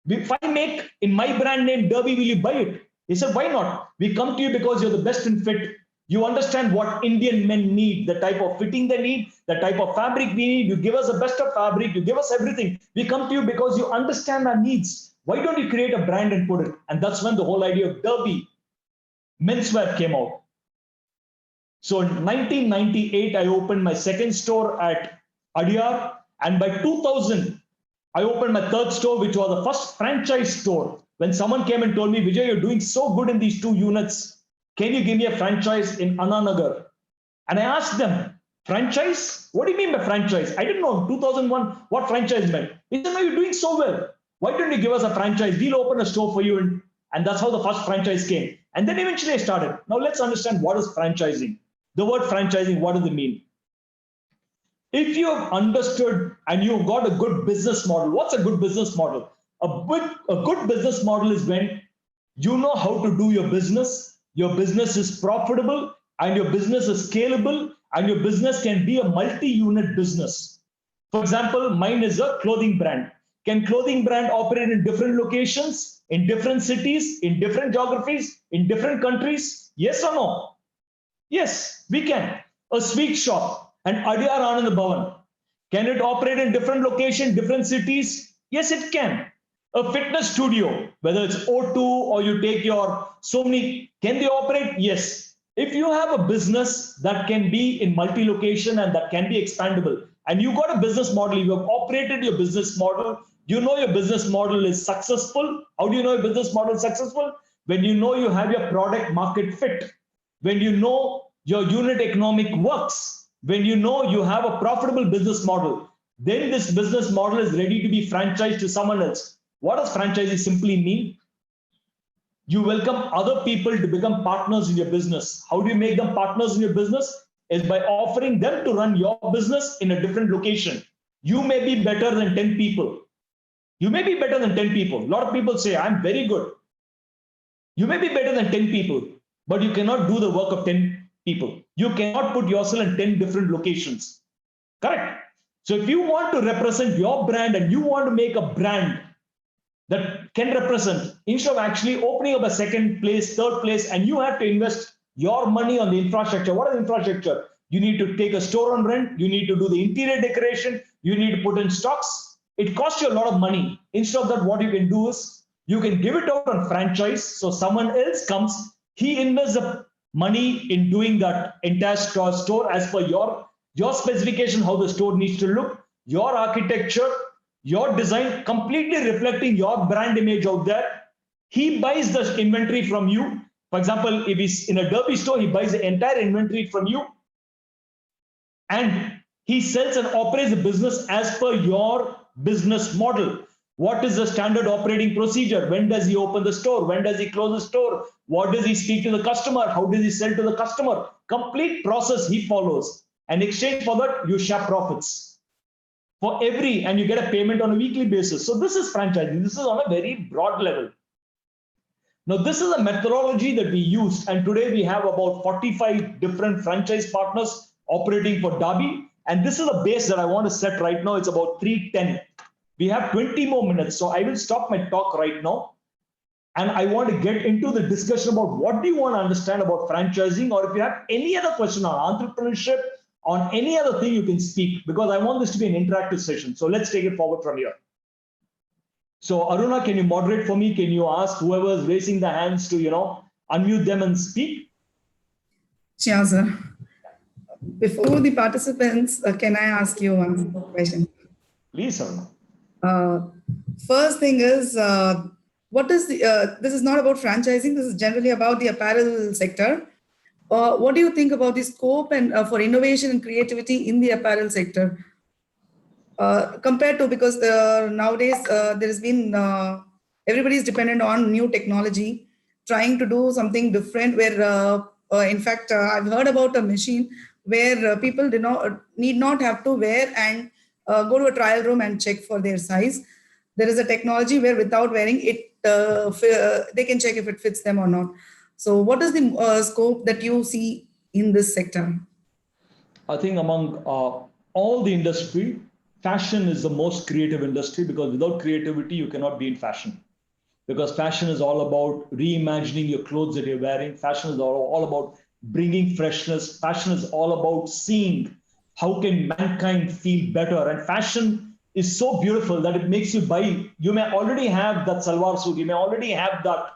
If I make in my brand name Derby, will you buy it? He said, why not? We come to you because you're the best in fit. You understand what Indian men need, the type of fitting they need, the type of fabric we need. You give us the best of fabric, you give us everything. We come to you because you understand our needs. Why don't you create a brand and put it? And that's when the whole idea of Derby Menswear came out. So in 1998, I opened my second store at Adyar. And by 2000, I opened my third store, which was the first franchise store. When someone came and told me, Vijay, you're doing so good in these 2 units. Can you give me a franchise in Ananagar? And I asked them, franchise? What do you mean by franchise? I didn't know in 2001 what franchise meant. He said, no, you're doing so well. Why don't you give us a franchise? We'll open a store for you. And that's how the first franchise came. And then eventually I started. Now let's understand what is franchising. The word franchising, what does it mean? If you have understood and you've got a good business model, what's a good business model? A good business model is when you know how to do your business is profitable, and your business is scalable, and your business can be a multi-unit business. For example, mine is a clothing brand. Can clothing brand operate in different locations, in different cities, in different geographies, in different countries? Yes or no? Yes, we can. A sweet shop, an Adyar Anand Bhavan, can it operate in different locations, different cities? Yes, it can. A fitness studio, whether it's O2 or you take your so many, can they operate? Yes. If you have a business that can be in multi-location and that can be expandable, and you got a business model, you have operated your business model, you know your business model is successful. How do you know your business model is successful? When you know you have your product market fit, when you know your unit economic works, when you know you have a profitable business model, then this business model is ready to be franchised to someone else. What does franchising simply mean? You welcome other people to become partners in your business. How do you make them partners in your business? Is by offering them to run your business in a different location. You may be better than 10 people. You may be better than 10 people. A lot of people say, I'm very good. You may be better than 10 people, but you cannot do the work of 10 people. You cannot put yourself in 10 different locations. Correct? So if you want to represent your brand and you want to make a brand that can represent, instead of actually opening up a second place, third place, and you have to invest your money on the infrastructure. What is infrastructure? You need to take a store on rent. You need to do the interior decoration. You need to put in stocks. It costs you a lot of money. Instead of that, what you can do is you can give it out on franchise. So someone else comes, he invests the money in doing that entire store as per your specification, how the store needs to look, your architecture, your design, completely reflecting your brand image out there. He buys the inventory from you. For example, if he's in a Derby store, he buys the entire inventory from you. And he sells and operates the business as per your business model. What is the standard operating procedure? When does he open the store? When does he close the store? What does he speak to the customer? How does he sell to the customer? Complete process he follows. And in exchange for that, you share profits. For every, and you get a payment on a weekly basis. So this is franchising. This is on a very broad level. Now, this is a methodology that we used, and today we have about 45 different franchise partners operating for Derby. And this is a base that I want to set right now. It's about 3:10. We have 20 more minutes, so I will stop my talk right now. And I want to get into the discussion about what do you want to understand about franchising, or if you have any other question on entrepreneurship, on any other thing, you can speak, because I want this to be an interactive session. So let's take it forward from here. So Aruna, can you moderate for me? Can you ask whoever is raising the hands to, unmute them and speak? Sure, sir. Before the participants, can I ask you one question? Please, Aruna. Uh, First thing is, what is the, this is not about franchising, this is generally about the apparel sector. What do you think about the scope and for innovation and creativity in the apparel sector? Compared to, because nowadays there has been, everybody is dependent on new technology, trying to do something different where, in fact, I've heard about a machine where people need not have to wear and go to a trial room and check for their size. There is a technology where without wearing it, they can check if it fits them or not. So what is the scope that you see in this sector? I think among all the industry, fashion is the most creative industry, because without creativity, you cannot be in fashion. Because fashion is all about reimagining your clothes that you're wearing. Fashion is all about bringing freshness. Fashion is all about seeing how can mankind feel better. And fashion is so beautiful that it makes you buy. You may already have that salwar suit. You may already have that,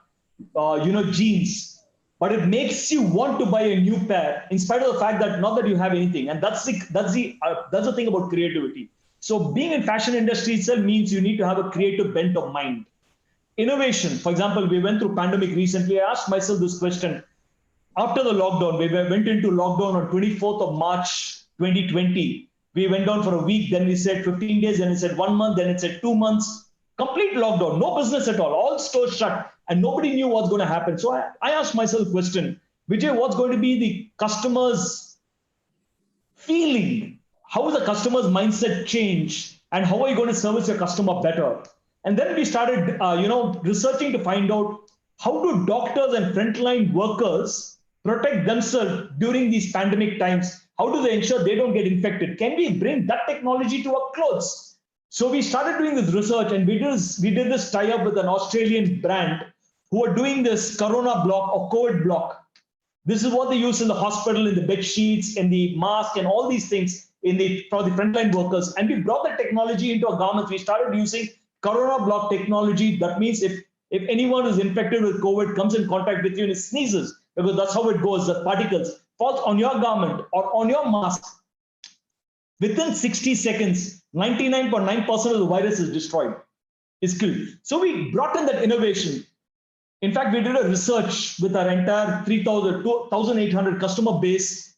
jeans. But it makes you want to buy a new pair, in spite of the fact that not that you have anything. And that's the thing about creativity. So being in fashion industry itself means you need to have a creative bent of mind. Innovation, for example, we went through pandemic recently. I asked myself this question. After the lockdown, we went into lockdown on 24th of March 2020. We went down for a week, then we said 15 days, then it said 1 month, then it said 2 months. Complete lockdown, no business at all stores shut, and nobody knew what's going to happen. So I asked myself a question, Vijay, what's going to be the customer's feeling? How will the customer's mindset change? And how are you going to service your customer better? And then we started, researching to find out, how do doctors and frontline workers protect themselves during these pandemic times? How do they ensure they don't get infected? Can we bring that technology to our clothes? So we started doing this research, and we did this tie-up with an Australian brand who are doing this Corona block or COVID block. This is what they use in the hospital, in the bed sheets, in the mask, and all these things for the frontline workers. And we brought that technology into our garments. We started using Corona block technology. That means if anyone is infected with COVID, comes in contact with you and sneezes, because that's how it goes, the particles falls on your garment or on your mask, within 60 seconds, 99.9% of the virus is destroyed, is killed. So we brought in that innovation. In fact, we did a research with our entire 2,800 customer base,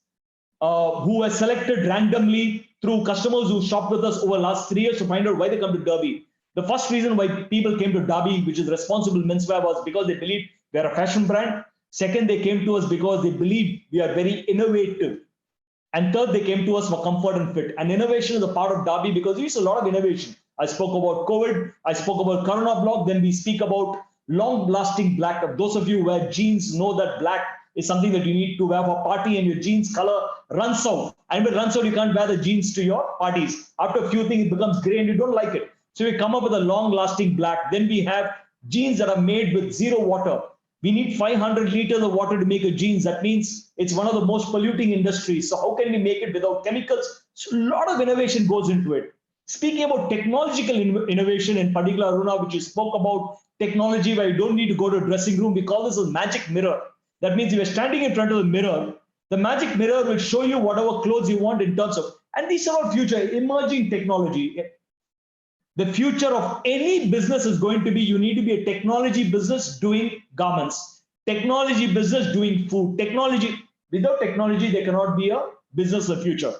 who were selected randomly through customers who shopped with us over the last 3 years to find out why they come to Derby. The first reason why people came to Derby, which is responsible menswear, was because they believe we are a fashion brand. Second, they came to us because they believe we are very innovative. And third, they came to us for comfort and fit. And innovation is a part of Derby because we use a lot of innovation. I spoke about COVID, I spoke about Corona block, then we speak about long-lasting black. Those of you who wear jeans know that black is something that you need to wear for a party, and your jeans color runs out. And when it runs out, you can't wear the jeans to your parties. After a few things, it becomes gray and you don't like it. So we come up with a long-lasting black. Then we have jeans that are made with zero water. We need 500 liters of water to make a jeans. That means it's one of the most polluting industries. So how can we make it without chemicals? So a lot of innovation goes into it. Speaking about technological innovation, in particular, Aruna, which you spoke about, technology where you don't need to go to a dressing room, we call this a magic mirror. That means if you're standing in front of the mirror, the magic mirror will show you whatever clothes you want in terms of, and these are all future emerging technology. The future of any business is going to be, you need to be a technology business doing garments, technology business doing food, technology. Without technology, there cannot be a business of the future.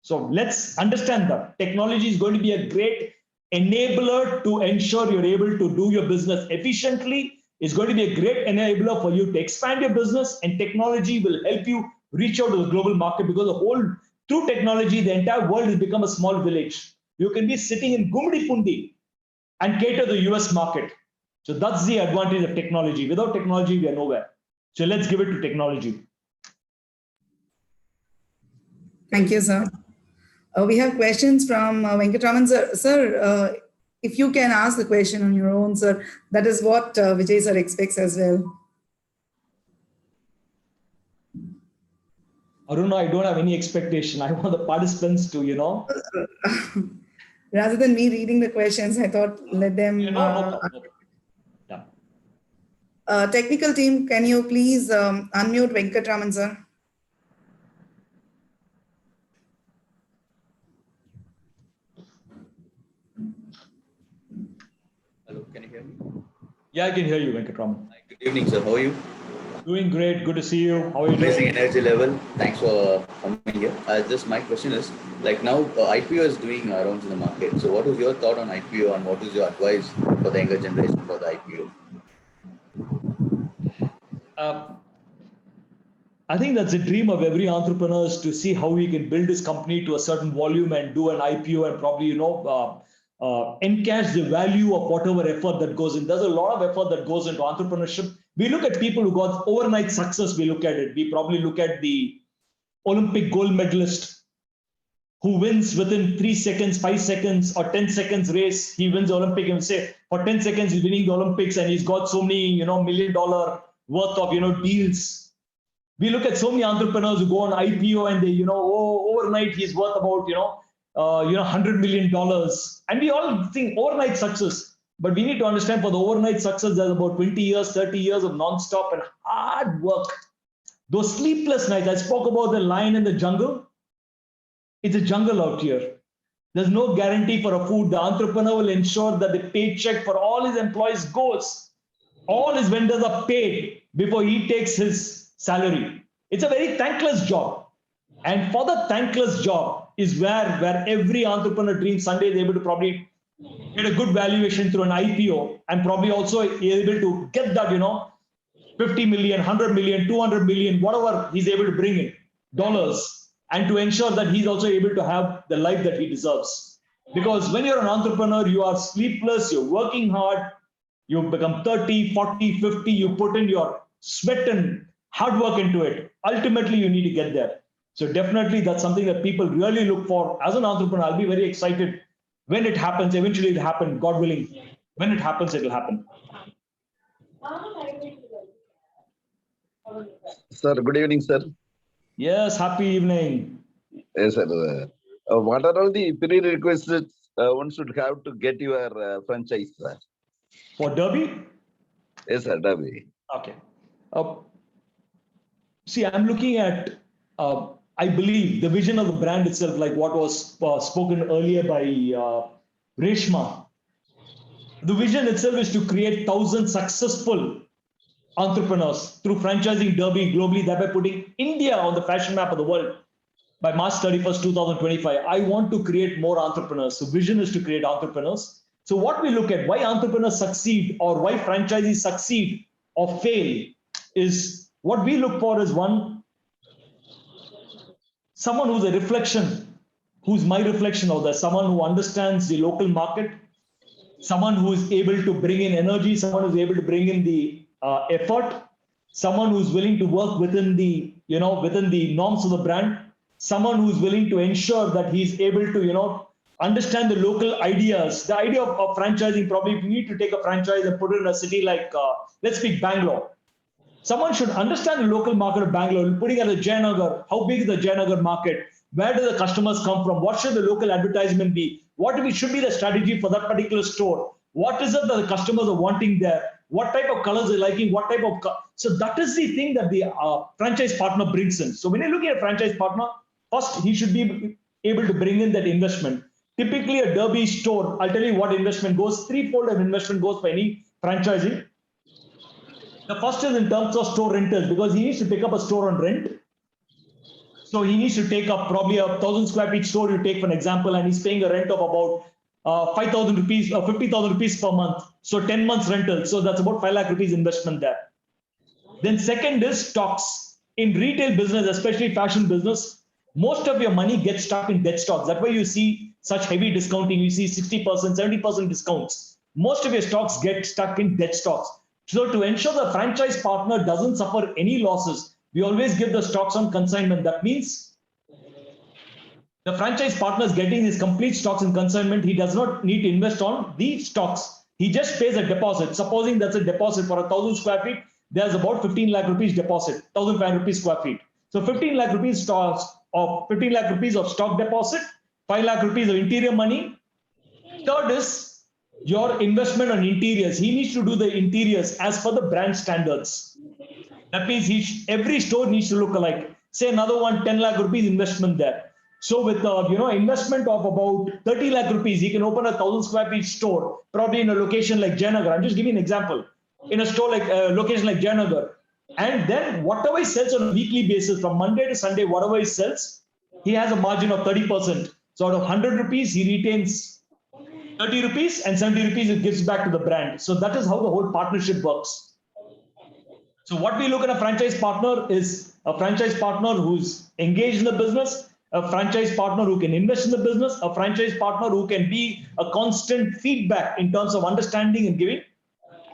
So let's understand that technology is going to be a great enabler to ensure you're able to do your business efficiently. It's going to be a great enabler for you to expand your business, and technology will help you reach out to the global market, because through technology, the entire world has become a small village. You can be sitting in Gumdipundi and cater to the US market. So that's the advantage of technology. Without technology, we are nowhere. So let's give it to technology. Thank you, sir. We have questions from Venkatraman sir. Sir, if you can ask the question on your own, sir, that is what Vijay sir expects as well. Aruna, I don't have any expectation. I want the participants to, Rather than me reading the questions, I thought let them. Yeah. Technical team, can you please unmute Venkatraman sir? Yeah, I can hear you, Venkatraman. Good evening, sir. How are you? Doing great. Good to see you. How are you Amazing doing? energy level. Thanks for coming here. Just my question is, like now IPO is doing rounds in the market. So what is your thought on IPO and what is your advice for the younger generation for the IPO? I think that's a dream of every entrepreneur is to see how he can build his company to a certain volume and do an IPO and probably, encash the value of whatever effort that goes in. There's a lot of effort that goes into entrepreneurship. We look at people who got overnight success. We look at it. We probably look at the Olympic gold medalist who wins within 3 seconds, 5 seconds, or 10 seconds race. He wins the Olympic and say for 10 seconds he's winning the Olympics and he's got so many, $1 million worth of, deals. We look at so many entrepreneurs who go on IPO and they, overnight he's worth about, $100 million. And we all think overnight success. But we need to understand for the overnight success, there's about 20 years, 30 years of non-stop and hard work. Those sleepless nights, I spoke about the lion in the jungle. It's a jungle out here. There's no guarantee for a food. The entrepreneur will ensure that the paycheck for all his employees goes. All his vendors are paid before he takes his salary. It's a very thankless job. And for the thankless job is where every entrepreneur dreams Sunday is able to probably get a good valuation through an IPO and probably also able to get that, 50 million, 100 million, 200 million, whatever he's able to bring in dollars, and to ensure that he's also able to have the life that he deserves. Because when you're an entrepreneur, you are sleepless, you're working hard, you become 30, 40, 50, you put in your sweat and hard work into it. Ultimately, you need to get there. So definitely that's something that people really look for. As an entrepreneur, I'll be very excited when it happens. Eventually it'll happen, God willing. When it happens, it'll happen. Sir, good evening, sir. Yes, happy evening. Yes, sir. What are all the prerequisites one should have to get your franchise, sir? For Derby? Yes, sir, Derby. Okay. See, I'm looking at, I believe, the vision of the brand itself, like what was spoken earlier by Reshma. The vision itself is to create 1,000 successful entrepreneurs through franchising Derby globally, thereby putting India on the fashion map of the world by March 31st, 2025. I want to create more entrepreneurs. So vision is to create entrepreneurs. So what we look at, why entrepreneurs succeed or why franchisees succeed or fail is what we look for is one, someone who's a reflection, who's my reflection of that, someone who understands the local market, someone who is able to bring in energy, someone who's able to bring in the effort, someone who's willing to work within the, within the norms of the brand, someone who's willing to ensure that he's able to, understand the local ideas. The idea of franchising, probably if you need to take a franchise and put it in a city like, let's speak Bangalore. Someone should understand the local market of Bangalore, putting at the Jayanagar, how big is the Jayanagar market? Where do the customers come from? What should the local advertisement be? What should be the strategy for that particular store? What is it that the customers are wanting there? What type of colors they're liking? What type of... So that is the thing that the franchise partner brings in. So when you're looking at a franchise partner, first, he should be able to bring in that investment. Typically, a Derby store, I'll tell you what investment goes, threefold of investment goes for any franchising. The first is in terms of store rentals, because he needs to pick up a store on rent. So he needs to take up probably a 1,000 square feet store, you take for an example, and he's paying a rent of about 5,000 rupees or 50,000 rupees per month. So 10 months rental. So that's about 5 lakh rupees investment there. Then second is stocks. In retail business, especially fashion business, most of your money gets stuck in dead stocks. That's why you see such heavy discounting. You see 60%, 70% discounts. Most of your stocks get stuck in dead stocks. So to ensure the franchise partner doesn't suffer any losses, we always give the stocks on consignment. That means the franchise partner is getting his complete stocks in consignment. He does not need to invest on the stocks. He just pays a deposit. Supposing that's a deposit for 1,000 square feet, there's about 15 lakh rupees deposit, 1,500 rupees square feet. So 15 lakh rupees stocks of 15 lakh rupees of stock deposit, 5 lakh rupees of interior money. Third is your investment on interiors. He needs to do the interiors as per the brand standards. That means every store needs to look alike. Say another one, 10 lakh rupees investment there. So with investment of about 30 lakh rupees, he can open a 1,000 square feet store, probably in a location like Jayanagar. I'm just giving an example. in a store like a location like Jayanagar. And then whatever he sells on a weekly basis, from Monday to Sunday, whatever he sells, he has a margin of 30%. So out of 100 rupees, he retains 30 rupees and 70 rupees it gives back to the brand. So that is how the whole partnership works. So what we look at a franchise partner is a franchise partner who's engaged in the business, a franchise partner who can invest in the business, a franchise partner who can be a constant feedback in terms of understanding and giving.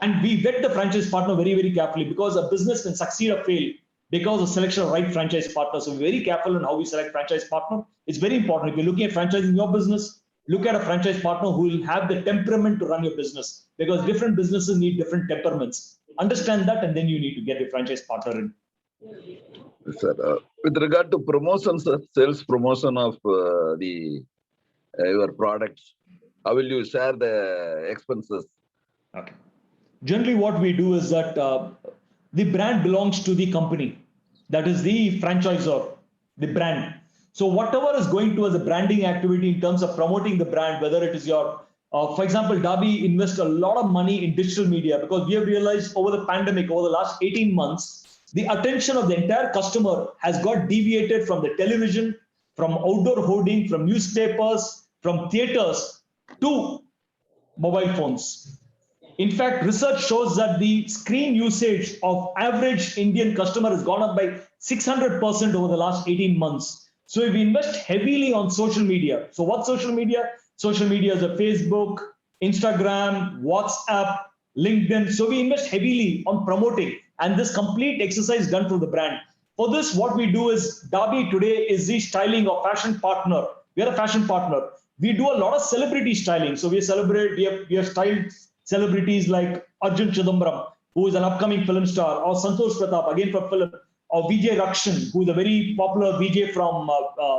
And we vet the franchise partner very, very carefully, because a business can succeed or fail because of selection of right franchise partners. So we're very careful on how we select franchise partner. It's very important. If you're looking at franchising your business, look at a franchise partner who will have the temperament to run your business, because different businesses need different temperaments. Understand that, and then you need to get a franchise partner in. Sir, with regard to promotions, sales promotion of your products, how will you share the expenses? Okay. Generally, what we do is that the brand belongs to the company. That is the franchisor, the brand. So whatever is going towards the branding activity in terms of promoting the brand, whether it is your, for example, Darby invests a lot of money in digital media, because we have realized over the pandemic, over the last 18 months, the attention of the entire customer has got deviated from the television, from outdoor hoarding, from newspapers, from theaters to mobile phones. In fact, research shows that the screen usage of average Indian customer has gone up by 600% over the last 18 months. So if we invest heavily on social media, so what's social media? Social media is a Facebook, Instagram, WhatsApp, LinkedIn. So we invest heavily on promoting, and this complete exercise done through the brand. For this, what we do is, Darby today is the styling or fashion partner. We are a fashion partner. We do a lot of celebrity styling. So we have styled celebrities like Arjun Chidambaram, who is an upcoming film star, or Santosh Pratap, again from film, or Vijay Rakshan, who is a very popular Vijay from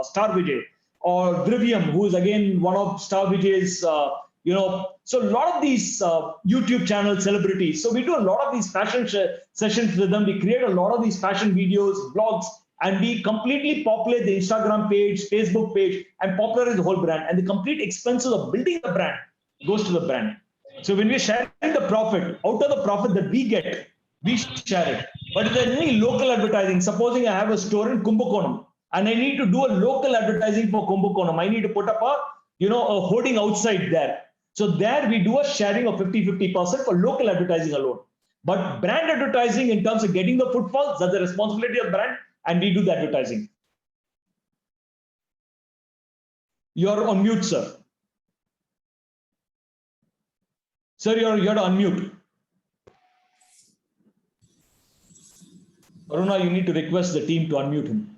Star Vijay, or Drivyam, who is again one of Star Vijay's, so a lot of these YouTube channel celebrities. So we do a lot of these fashion sessions with them. We create a lot of these fashion videos, blogs, and we completely populate the Instagram page, Facebook page, and popularize the whole brand. And the complete expenses of building the brand goes to the brand. So when we're sharing the profit, out of the profit that we get, we share it. But if there's any local advertising, supposing I have a store in Kumbakonam and I need to do a local advertising for Kumbakonam, I need to put up a hoarding outside there. So there we do a sharing of 50-50% for local advertising alone. But brand advertising, in terms of getting the footfalls, that's the responsibility of the brand, and we do the advertising. You're on mute, sir. Sir, you're to unmute. Aruna, you need to request the team to unmute him.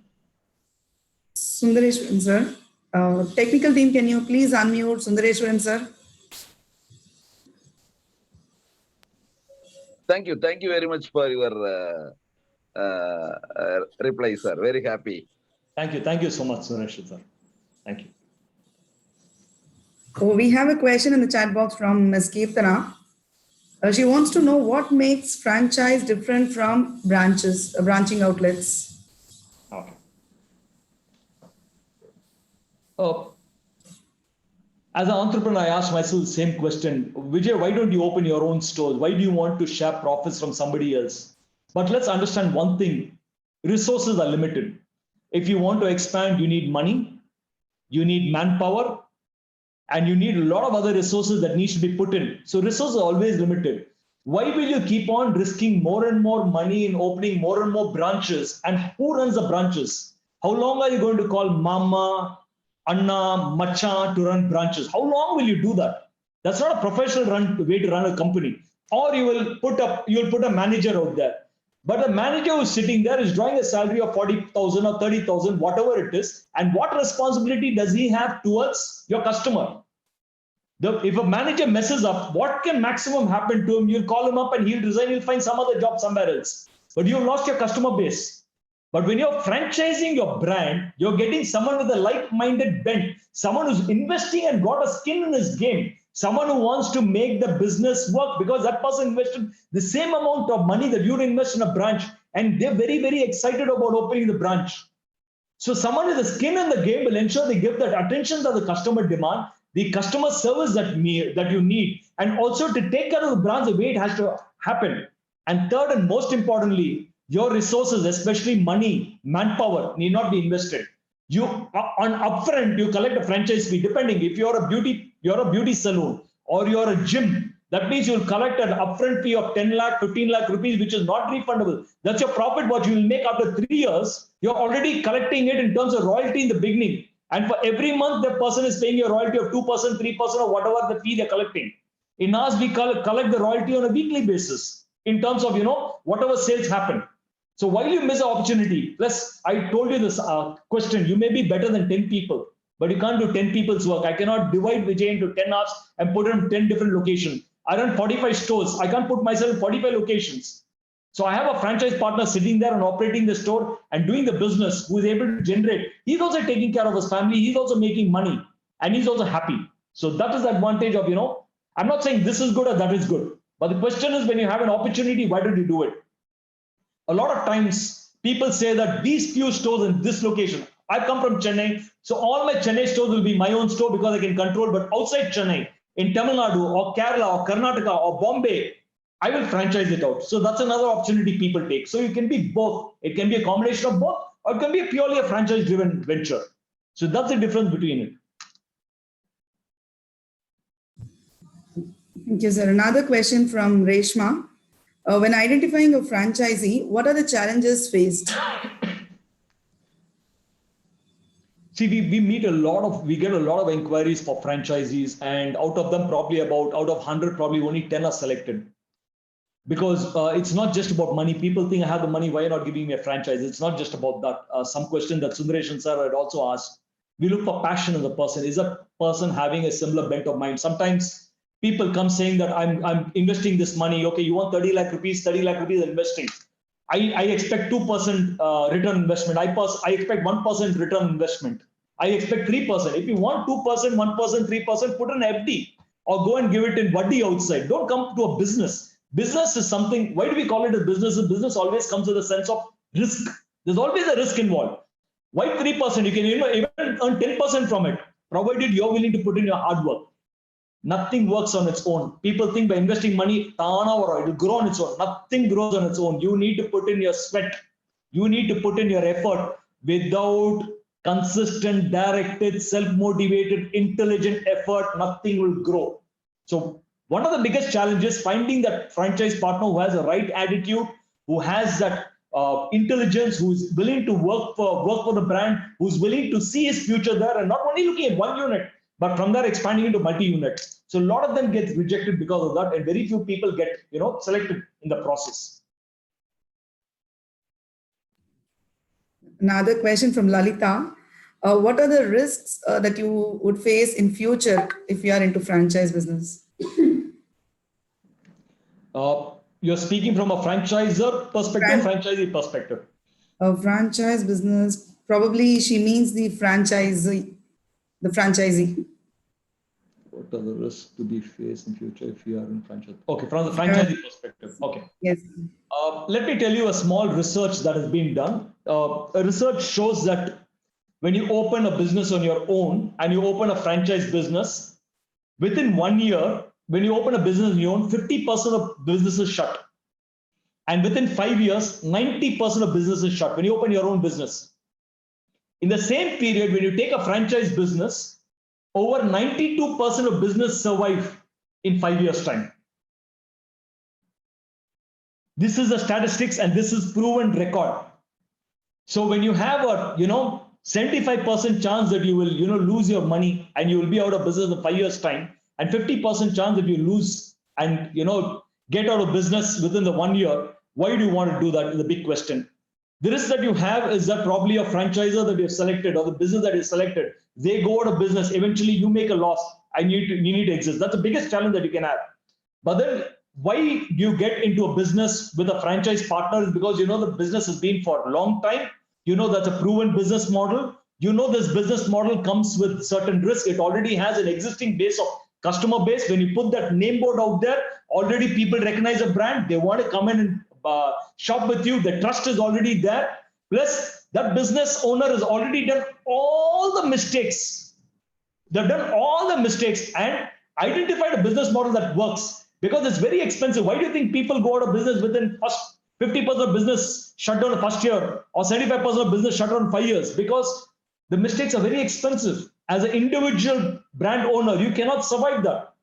Sundareshwaran, sir. Technical team, can you please unmute Sundareshwaran, sir? Thank you very much for your reply, sir. Very happy. Thank you so much, Suresh, sir. Thank you. So we have a question in the chat box from Ms. Kirtana. She wants to know what makes franchise different from branching outlets. Okay. As an entrepreneur, I asked myself the same question. Vijay, why don't you open your own stores? Why do you want to share profits from somebody else? But let's understand one thing. Resources are limited. If you want to expand, you need money, you need manpower, and you need a lot of other resources that need to be put in. So resources are always limited. Why will you keep on risking more and more money in opening more and more branches? And who runs the branches? How long are you going to call Mama, Anna, Macha to run branches? How long will you do that? That's not a professional way to run a company. Or you will put a manager out there. But the manager who's sitting there is drawing a salary of 40,000 or 30,000, whatever it is. And what responsibility does he have towards your customer? If a manager messes up, what can maximum happen to him? You'll call him up and he'll resign, he'll find some other job somewhere else. But you've lost your customer base. But when you're franchising your brand, you're getting someone with a like-minded bent, someone who's investing and got a skin in his game, someone who wants to make the business work, because that person invested the same amount of money that you invest in a branch, and they're very, very excited about opening the branch. So someone with a skin in the game will ensure they give that attention that the customer demand, the customer service that you need, and also to take care of the branch the way it has to happen. And third and most importantly, your resources, especially money, manpower, need not be invested. You on upfront, you collect a franchise fee, depending if you're a beauty salon or you're a gym. That means you'll collect an upfront fee of 10 lakh, 15 lakh rupees, which is not refundable. That's your profit, what you will make after 3 years. You're already collecting it in terms of royalty in the beginning. And for every month, the person is paying you a royalty of 2%, 3%, or whatever the fee they're collecting. In ours, we collect the royalty on a weekly basis in terms of, whatever sales happen. So while you miss an opportunity, plus I told you this question, you may be better than 10 people, but you can't do 10 people's work. I cannot divide Vijay into 10 hours and put him in 10 different locations. I run 45 stores. I can't put myself in 45 locations. So I have a franchise partner sitting there and operating the store and doing the business, who is able to generate. He's also taking care of his family. He's also making money and he's also happy. So that is the advantage of, I'm not saying this is good or that is good. But the question is, when you have an opportunity, why don't you do it? A lot of times people say that these few stores in this location, I come from Chennai, so all my Chennai stores will be my own store because I can control, but outside Chennai, in Tamil Nadu or Kerala or Karnataka or Bombay, I will franchise it out. So that's another opportunity people take. So you can be both. It can be a combination of both, or it can be purely a franchise-driven venture. So that's the difference between it. Thank you, sir. Another question from Reshma. When identifying a franchisee, what are the challenges faced? See, we get a lot of inquiries for franchisees, and out of them, out of 100, probably only 10 are selected. Because it's not just about money. People think I have the money, why are you not giving me a franchise? It's not just about that. Some question that Sundaresh sir had also asked. We look for passion in the person. Is that person having a similar bent of mind? Sometimes people come saying that I'm investing this money. Okay, you want 30 lakh rupees investing. I expect 2% return investment. I expect 1% return investment. I expect 3%. If you want 2%, 1%, 3%, put an FD or go and give it in Waddi outside. Don't come to a business. Business is something, why do we call it a business? A business always comes with a sense of risk. There's always a risk involved. Why 3%? You can even earn 10% from it, provided you're willing to put in your hard work. Nothing works on its own. People think by investing money, it will grow on its own. Nothing grows on its own. You need to put in your sweat. You need to put in your effort. Without consistent, directed, self-motivated, intelligent effort, nothing will grow. So one of the biggest challenges is finding that franchise partner who has the right attitude, who has that intelligence, who's willing to work for the brand, who's willing to see his future there, and not only looking at one unit, but from there expanding into multi-unit. So a lot of them get rejected because of that, and very few people get selected in the process. Another question from Lalita. What are the risks that you would face in future if you are into franchise business? You're speaking from a franchisor perspective, franchisee perspective? A franchise business, probably she means the franchisee. What are the risks to be faced in future if you are in franchise? Okay, from the franchisee perspective. Okay. Yes. Let me tell you a small research that has been done. A research shows that when you open a business on your own and you open a franchise business, within 1 year, when you open a business on your own, 50% of businesses shut. And within 5 years, 90% of businesses shut when you open your own business. In the same period, when you take a franchise business, over 92% of business survive in 5 years' time. This is the statistics and this is proven record. So when you have a 75% chance that you will lose your money and you will be out of business in 5 years' time, and 50% chance that you lose and get out of business within the 1 year, why do you want to do that is the big question. The risk that you have is that probably a franchisor that you have selected or the business that is selected, they go out of business. Eventually, you make a loss and you need to exist. That's the biggest challenge that you can have. But then why you get into a business with a franchise partner is because the business has been for a long time. That's a proven business model. This business model comes with certain risk. It already has an existing base of customer base. When you put that name board out there, already people recognize a brand. They want to come in and shop with you. The trust is already there. Plus, that business owner has already done all the mistakes. They've done all the mistakes, and identified a business model that works, because it's very expensive. Why do you think people go out of business within first 50% of business shut down the first year, or 75% of business shut down 5 years? Because the mistakes are very expensive. As an individual brand owner, you cannot survive that.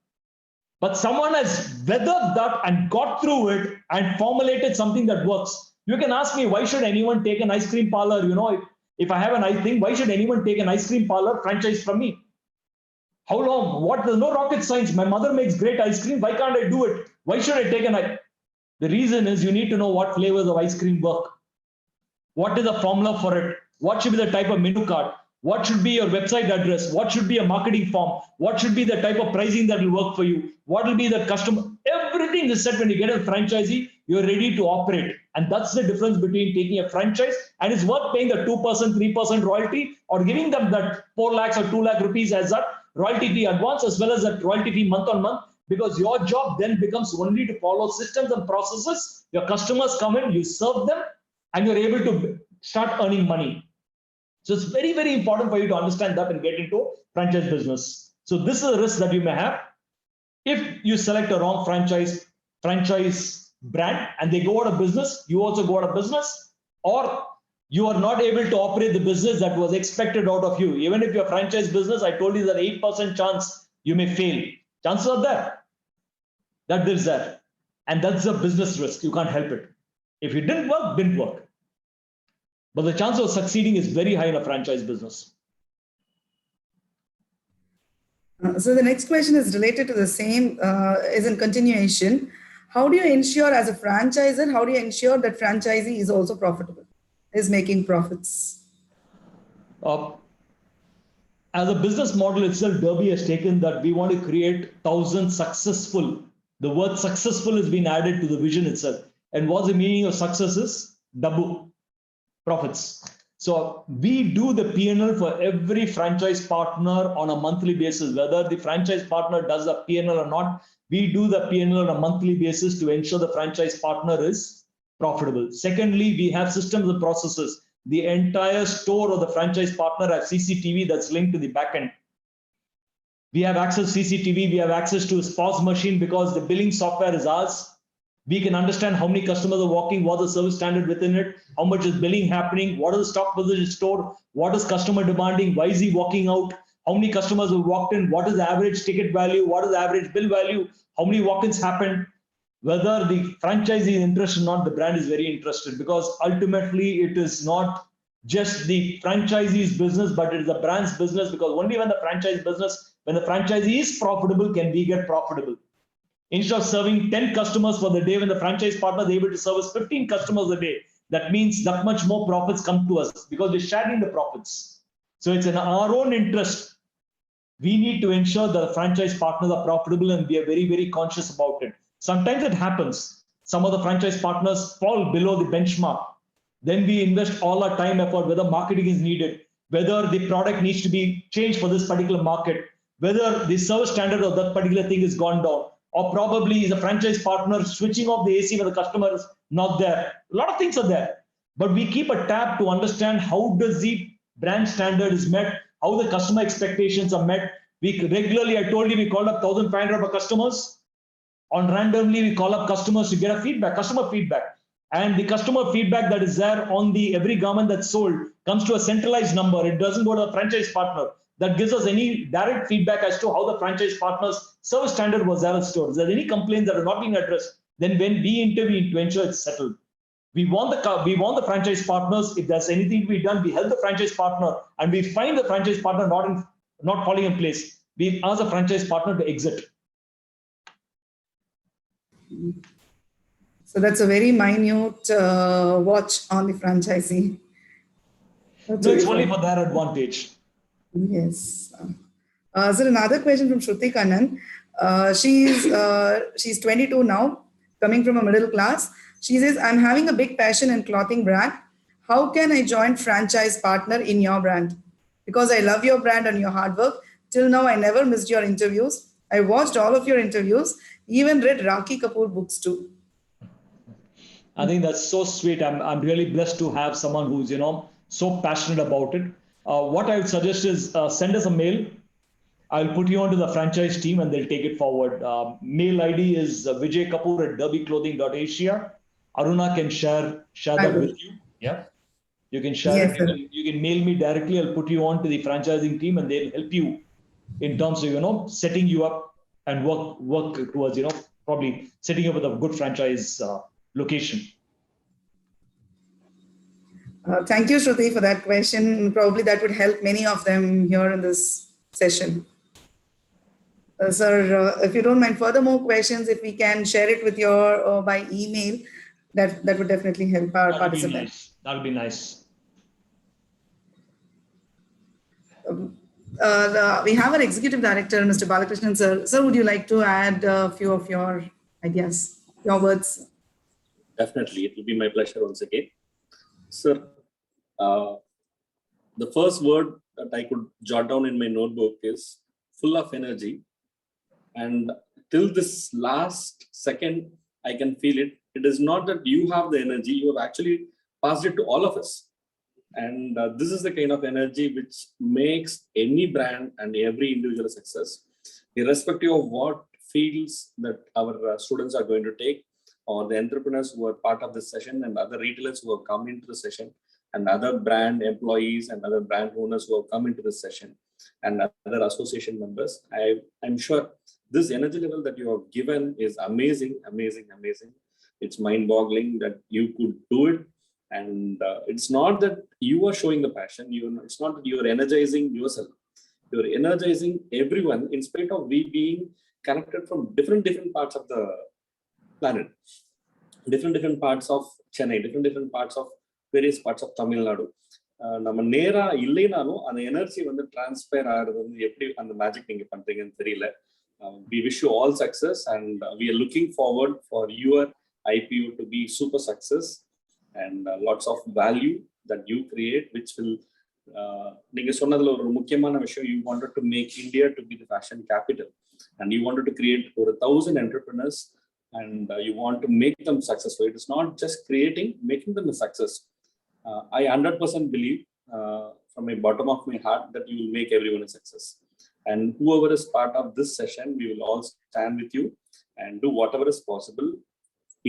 But someone has weathered that and got through it and formulated something that works. You can ask me, why should anyone take an ice cream parlor? If I have an ice cream, why should anyone take an ice cream parlor franchise from me? How long? What? There's no rocket science. My mother makes great ice cream. Why can't I do it? Why should I take an ice? The reason is you need to know what flavors of ice cream work. What is the formula for it? What should be the type of menu card? What should be your website address? What should be a marketing form? What should be the type of pricing that will work for you? What will be the customer? Everything is set. When you get a franchisee, you're ready to operate. And that's the difference between taking a franchise, and it's worth paying the 2%, 3% royalty, or giving them that 4 lakhs or 2 lakh rupees as a royalty fee advance, as well as that royalty fee month on month, because your job then becomes only to follow systems and processes. Your customers come in, you serve them, and you're able to start earning money. So it's very, very important for you to understand that and get into franchise business. So this is a risk that you may have. If you select a wrong franchise brand and they go out of business, you also go out of business, or you are not able to operate the business that was expected out of you. Even if your franchise business, I told you that 8% chance you may fail. Chances are there. That is there. And that's a business risk. You can't help it. If it didn't work, didn't work. But the chance of succeeding is very high in a franchise business. So the next question is related to the same, is in continuation. How do you ensure, as a franchisor, how do you ensure that franchisee is also profitable, is making profits? As a business model itself, Derby has taken that we want to create 1,000 successful. The word successful has been added to the vision itself. And what's the meaning of success is? Double profits. So we do the P&L for every franchise partner on a monthly basis. Whether the franchise partner does a P&L or not, we do the P&L on a monthly basis to ensure the franchise partner is profitable. Secondly, we have systems and processes. The entire store of the franchise partner has CCTV that's linked to the backend. We have access to CCTV, we have access to a POS machine because the billing software is ours. We can understand how many customers are walking, what is the service standard within it, how much is billing happening, what is the stock position stored, what is customer demanding, why is he walking out, how many customers have walked in, what is the average ticket value, what is the average bill value, how many walk-ins happened. Whether the franchisee is interested or not, the brand is very interested, because ultimately it is not just the franchisee's business, but it is the brand's business, because only when the franchisee is profitable can we get profitable. Instead of serving 10 customers for the day, when the franchise partner is able to service 15 customers a day, that means that much more profits come to us because we're sharing the profits. So it's in our own interest. We need to ensure that the franchise partners are profitable, and we are very, very conscious about it. Sometimes it happens. Some of the franchise partners fall below the benchmark. Then we invest all our time, effort, whether marketing is needed, whether the product needs to be changed for this particular market, whether the service standard of that particular thing is gone down, or probably is a franchise partner switching off the AC when the customer is not there. A lot of things are there. But we keep a tab to understand how does the brand standard is met, how the customer expectations are met. We regularly, I told you, we called up 1,500 of our customers. On randomly, we call up customers to get a feedback, customer feedback. And the customer feedback that is there on the every garment that's sold comes to a centralized number. It doesn't go to a franchise partner. That gives us any direct feedback as to how the franchise partner's service standard was there at store. If there's any complaints that are not being addressed, then when we intervene to ensure it's settled. We want the franchise partners. If there's anything to be done, we help the franchise partner, and we find the franchise partner not falling in place. We ask the franchise partner to exit. So that's a very minute watch on the franchisee. No, it's only for their advantage. Yes. So another question from Shruti Kannan. She's 22 now, coming from a middle class. She says, I'm having a big passion in clothing brand. How can I join franchise partner in your brand? Because I love your brand and your hard work. Till now, I never missed your interviews. I watched all of your interviews, even read Rakhi Kapoor books too. I think that's so sweet. I'm really blessed to have someone who's, so passionate about it. What I would suggest is send us a mail. I'll put you onto the franchise team and they'll take it forward. Mail ID is Vijay Kapoor at derbyclothing.asia. Aruna can share I that will. with you. Yeah. You can share Yes, it. sir. You can mail me directly. I'll put you on to the franchising team and they'll help you in terms of, setting you up and work towards, probably setting up with a good franchise location. Thank you, Shruti, for that question. Probably that would help many of them here in this session. Sir, if you don't mind, further more questions, if we can share it with your by email, that would definitely help our participants. That'll be nice. We have our executive director, Mr. Balakrishnan, sir. Sir, would you like to add a few of your ideas, your words? Definitely, it will be my pleasure once again. Sir, the first word that I could jot down in my notebook is full of energy. And till this last second, I can feel it. It is not that you have the energy, you have actually passed it to all of us. And this is the kind of energy which makes any brand and every individual a success, irrespective of what fields that our students are going to take, or the entrepreneurs who are part of this session and other retailers who have come into the session, and other brand employees and other brand owners who have come into this session, and other association members. I'm sure this energy level that you have given is amazing, amazing, amazing. It's mind-boggling that you could do it. And it's not that you are showing the passion. It's not that you are energizing yourself. You're energizing everyone, in spite of we being connected from different parts of the planet, different parts of Chennai, different parts of various parts of Tamil Nadu. நம்ம நேரா இல்லைனாலும் அந்த energy வந்து டிரான்ஸ்பயர் ஆகிறது வந்து எப்படி அந்த magic நீங்க பண்றீங்கன்னு தெரியல. We wish you all success and we are looking forward for your IPO to be super success and lots of value that you create, which will நீங்க சொன்னதுல ஒரு முக்கியமான விஷயம், you wanted to make India to be the fashion capital and you wanted to create over 1,000 entrepreneurs and you want to make them successful. It is not just making them a success. I 100% believe from my bottom of my heart that you will make everyone a success. And whoever is part of this session, we will all stand with you and do whatever is possible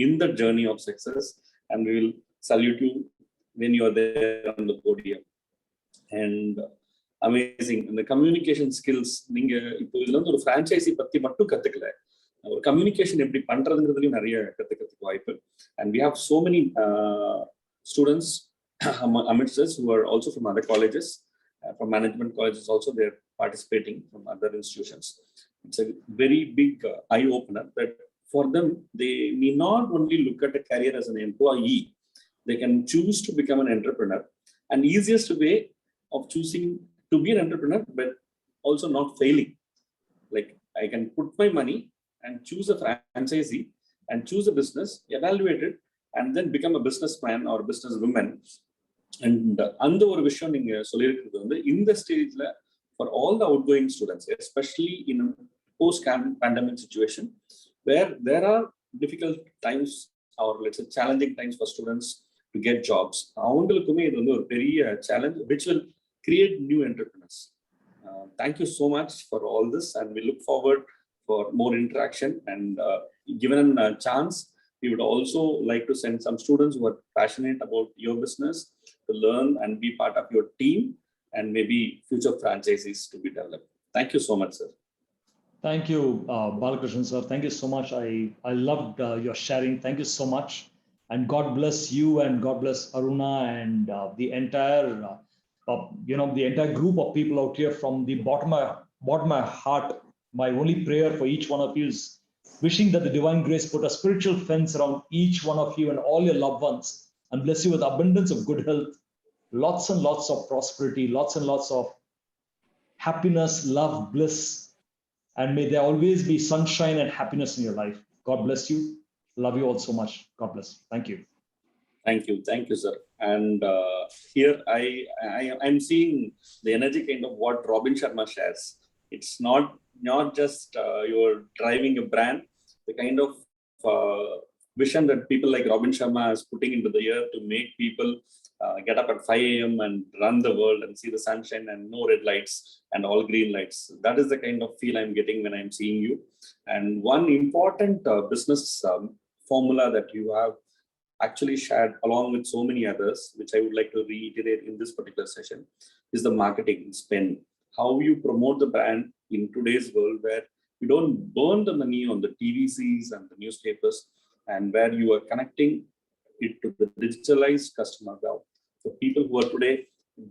in the journey of success. And we will salute you when you are there on the podium. And amazing. And the communication skills, நீங்க இப்போ இதுல வந்து ஒரு franchisee பத்தி மட்டும் கத்துக்கல, ஒரு communication எப்படி பண்றதுங்கிறதுலயும் நிறைய கத்துக்கிறதுக்கு வாய்ப்பு. And we have so many students amidst us who are also from other colleges, from management colleges also, they're participating from other institutions. It's a very big eye-opener that for them, they need not only look at a career as an employee, they can choose to become an entrepreneur. And easiest way of choosing to be an entrepreneur, but also not failing. Like I can put my money and choose a franchisee and choose a business, evaluate it, and then become a businessman or businesswoman. And அந்த ஒரு விஷயம் நீங்க சொல்லியிருக்கிறது வந்து இந்த ஸ்டேஜ்ல for all the outgoing students, especially in a post-pandemic situation where there are difficult times or let's say challenging times for students to get jobs, அவங்களுக்குமே இது வந்து ஒரு பெரிய challenge which will create new entrepreneurs. Thank you so much for all this and we look forward for more interaction and given a chance, we would also like to send some students who are passionate about your business to learn and be part of your team and maybe future franchises to be developed. Thank you so much, sir. Thank you, Balakrishnan, sir. Thank you so much. I loved your sharing. Thank you so much. And God bless you and God bless Aruna and the entire, the entire group of people out here. From the bottom of my heart, my only prayer for each one of you is wishing that the divine grace put a spiritual fence around each one of you and all your loved ones and bless you with abundance of good health, lots and lots of prosperity, lots and lots of happiness, love, bliss, and may there always be sunshine and happiness in your life. God bless you. Love you all so much. God bless. Thank you. Thank you, sir. And here I'm seeing the energy kind of what Robin Sharma shares. It's not just you're driving a brand, the kind of vision that people like Robin Sharma is putting into the year to make people get up at 5 a.m. and run the world and see the sunshine and no red lights and all green lights. That is the kind of feel I'm getting when I'm seeing you. And one important business formula that you have actually shared along with so many others, which I would like to reiterate in this particular session, is the marketing spend. How you promote the brand in today's world where you don't burn the money on the TVCs and the newspapers, and where you are connecting it to the digitalized customer now. For people who are today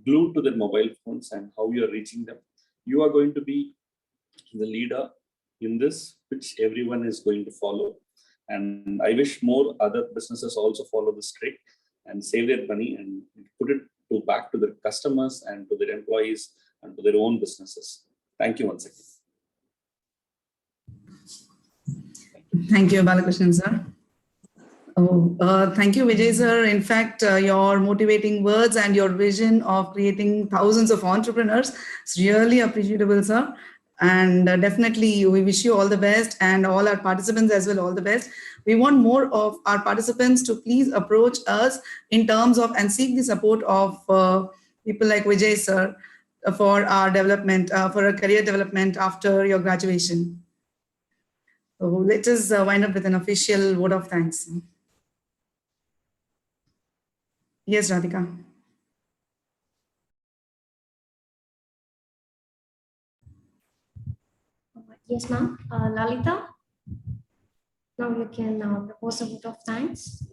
glued to their mobile phones and how you are reaching them, you are going to be the leader in this, which everyone is going to follow. And I wish more other businesses also follow this trick and save their money and put it back to their customers and to their employees and to their own businesses. Thank you once again. Thank you, Balakrishnan sir. Thank you, Vijay sir. In fact, your motivating words and your vision of creating thousands of entrepreneurs is really appreciable, sir. And definitely, we wish you all the best, and all our participants as well, all the best. We want more of our participants to please approach us in terms of and seek the support of people like Vijay sir for our development, for our career development after your graduation. So let us wind up with an official vote of thanks. Yes, Radhika. Yes, ma'am. Lalita, now you can propose a vote of thanks.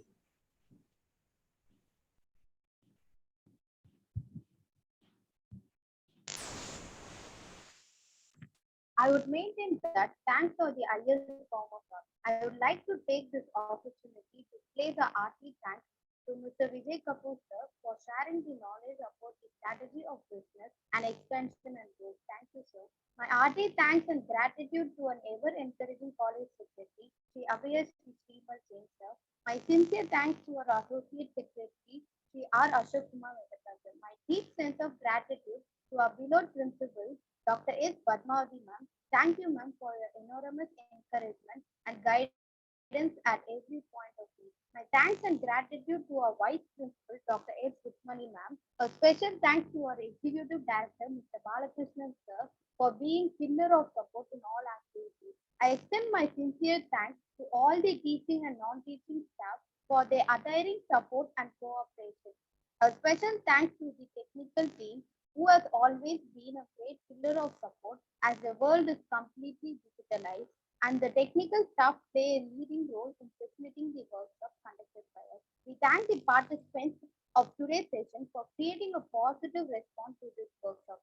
I would maintain that thanks are the highest form of love. I would like to take this opportunity to place a hearty thanks to Mr. Vijay Kapoor sir for sharing the knowledge about the strategy of business and expansion and growth. Thank you, sir. My hearty thanks and gratitude to an ever-encouraging college secretary, Sri Abhaya Srimal Jain sir. My sincere thanks to our associate secretary, Sri R. Ashok Kumar Mehta sir. My deep sense of gratitude to our beloved principal, Dr. S. Padmavati ma'am. Thank you, ma'am, for your enormous encouragement and guidance at every point of view. My thanks and gratitude to our Vice Principal, Dr. S. Sukmani ma'am. A special thanks to our Executive Director, Mr. Balakrishnan sir, for being pillar of support in all activities. I extend my sincere thanks to all the teaching and non-teaching staff for their untiring support and cooperation. A special thanks to the technical team, who has always been a great pillar of support as the world is completely digitalized, and the technical staff play a leading role in facilitating the workshop conducted by us. We thank the participants of today's session for creating a positive response to this workshop.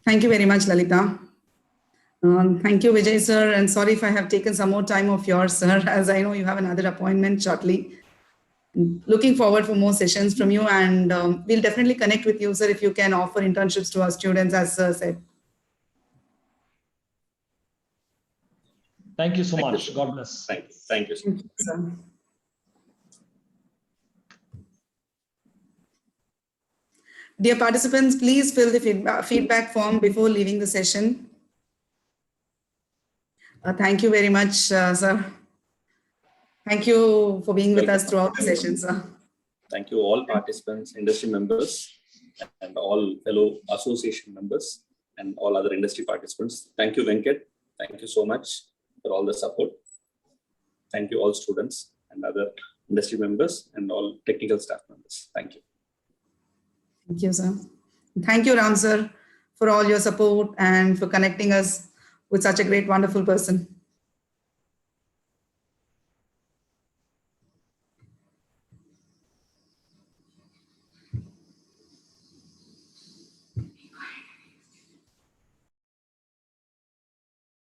Thank you very much, Lalita. Thank you, Vijay sir, and sorry if I have taken some more time of yours, sir, as I know you have another appointment shortly. Looking forward for more sessions from you, and we'll definitely connect with you, sir, if you can offer internships to our students, as sir said. Thank you so much. God bless. Thank you. Thank you, sir. Thank you, sir. Dear participants, please fill the feedback form before leaving the session. Thank you very much, sir. Thank you for being with us throughout the session, sir. Thank you all participants, industry members, and all fellow association members, and all other industry participants. Thank you, Venkat. Thank you so much for all the support. Thank you all students and other industry members and all technical staff members. Thank you. Thank you, sir. Thank you, Ram sir, for all your support and for connecting us with such a great, wonderful person.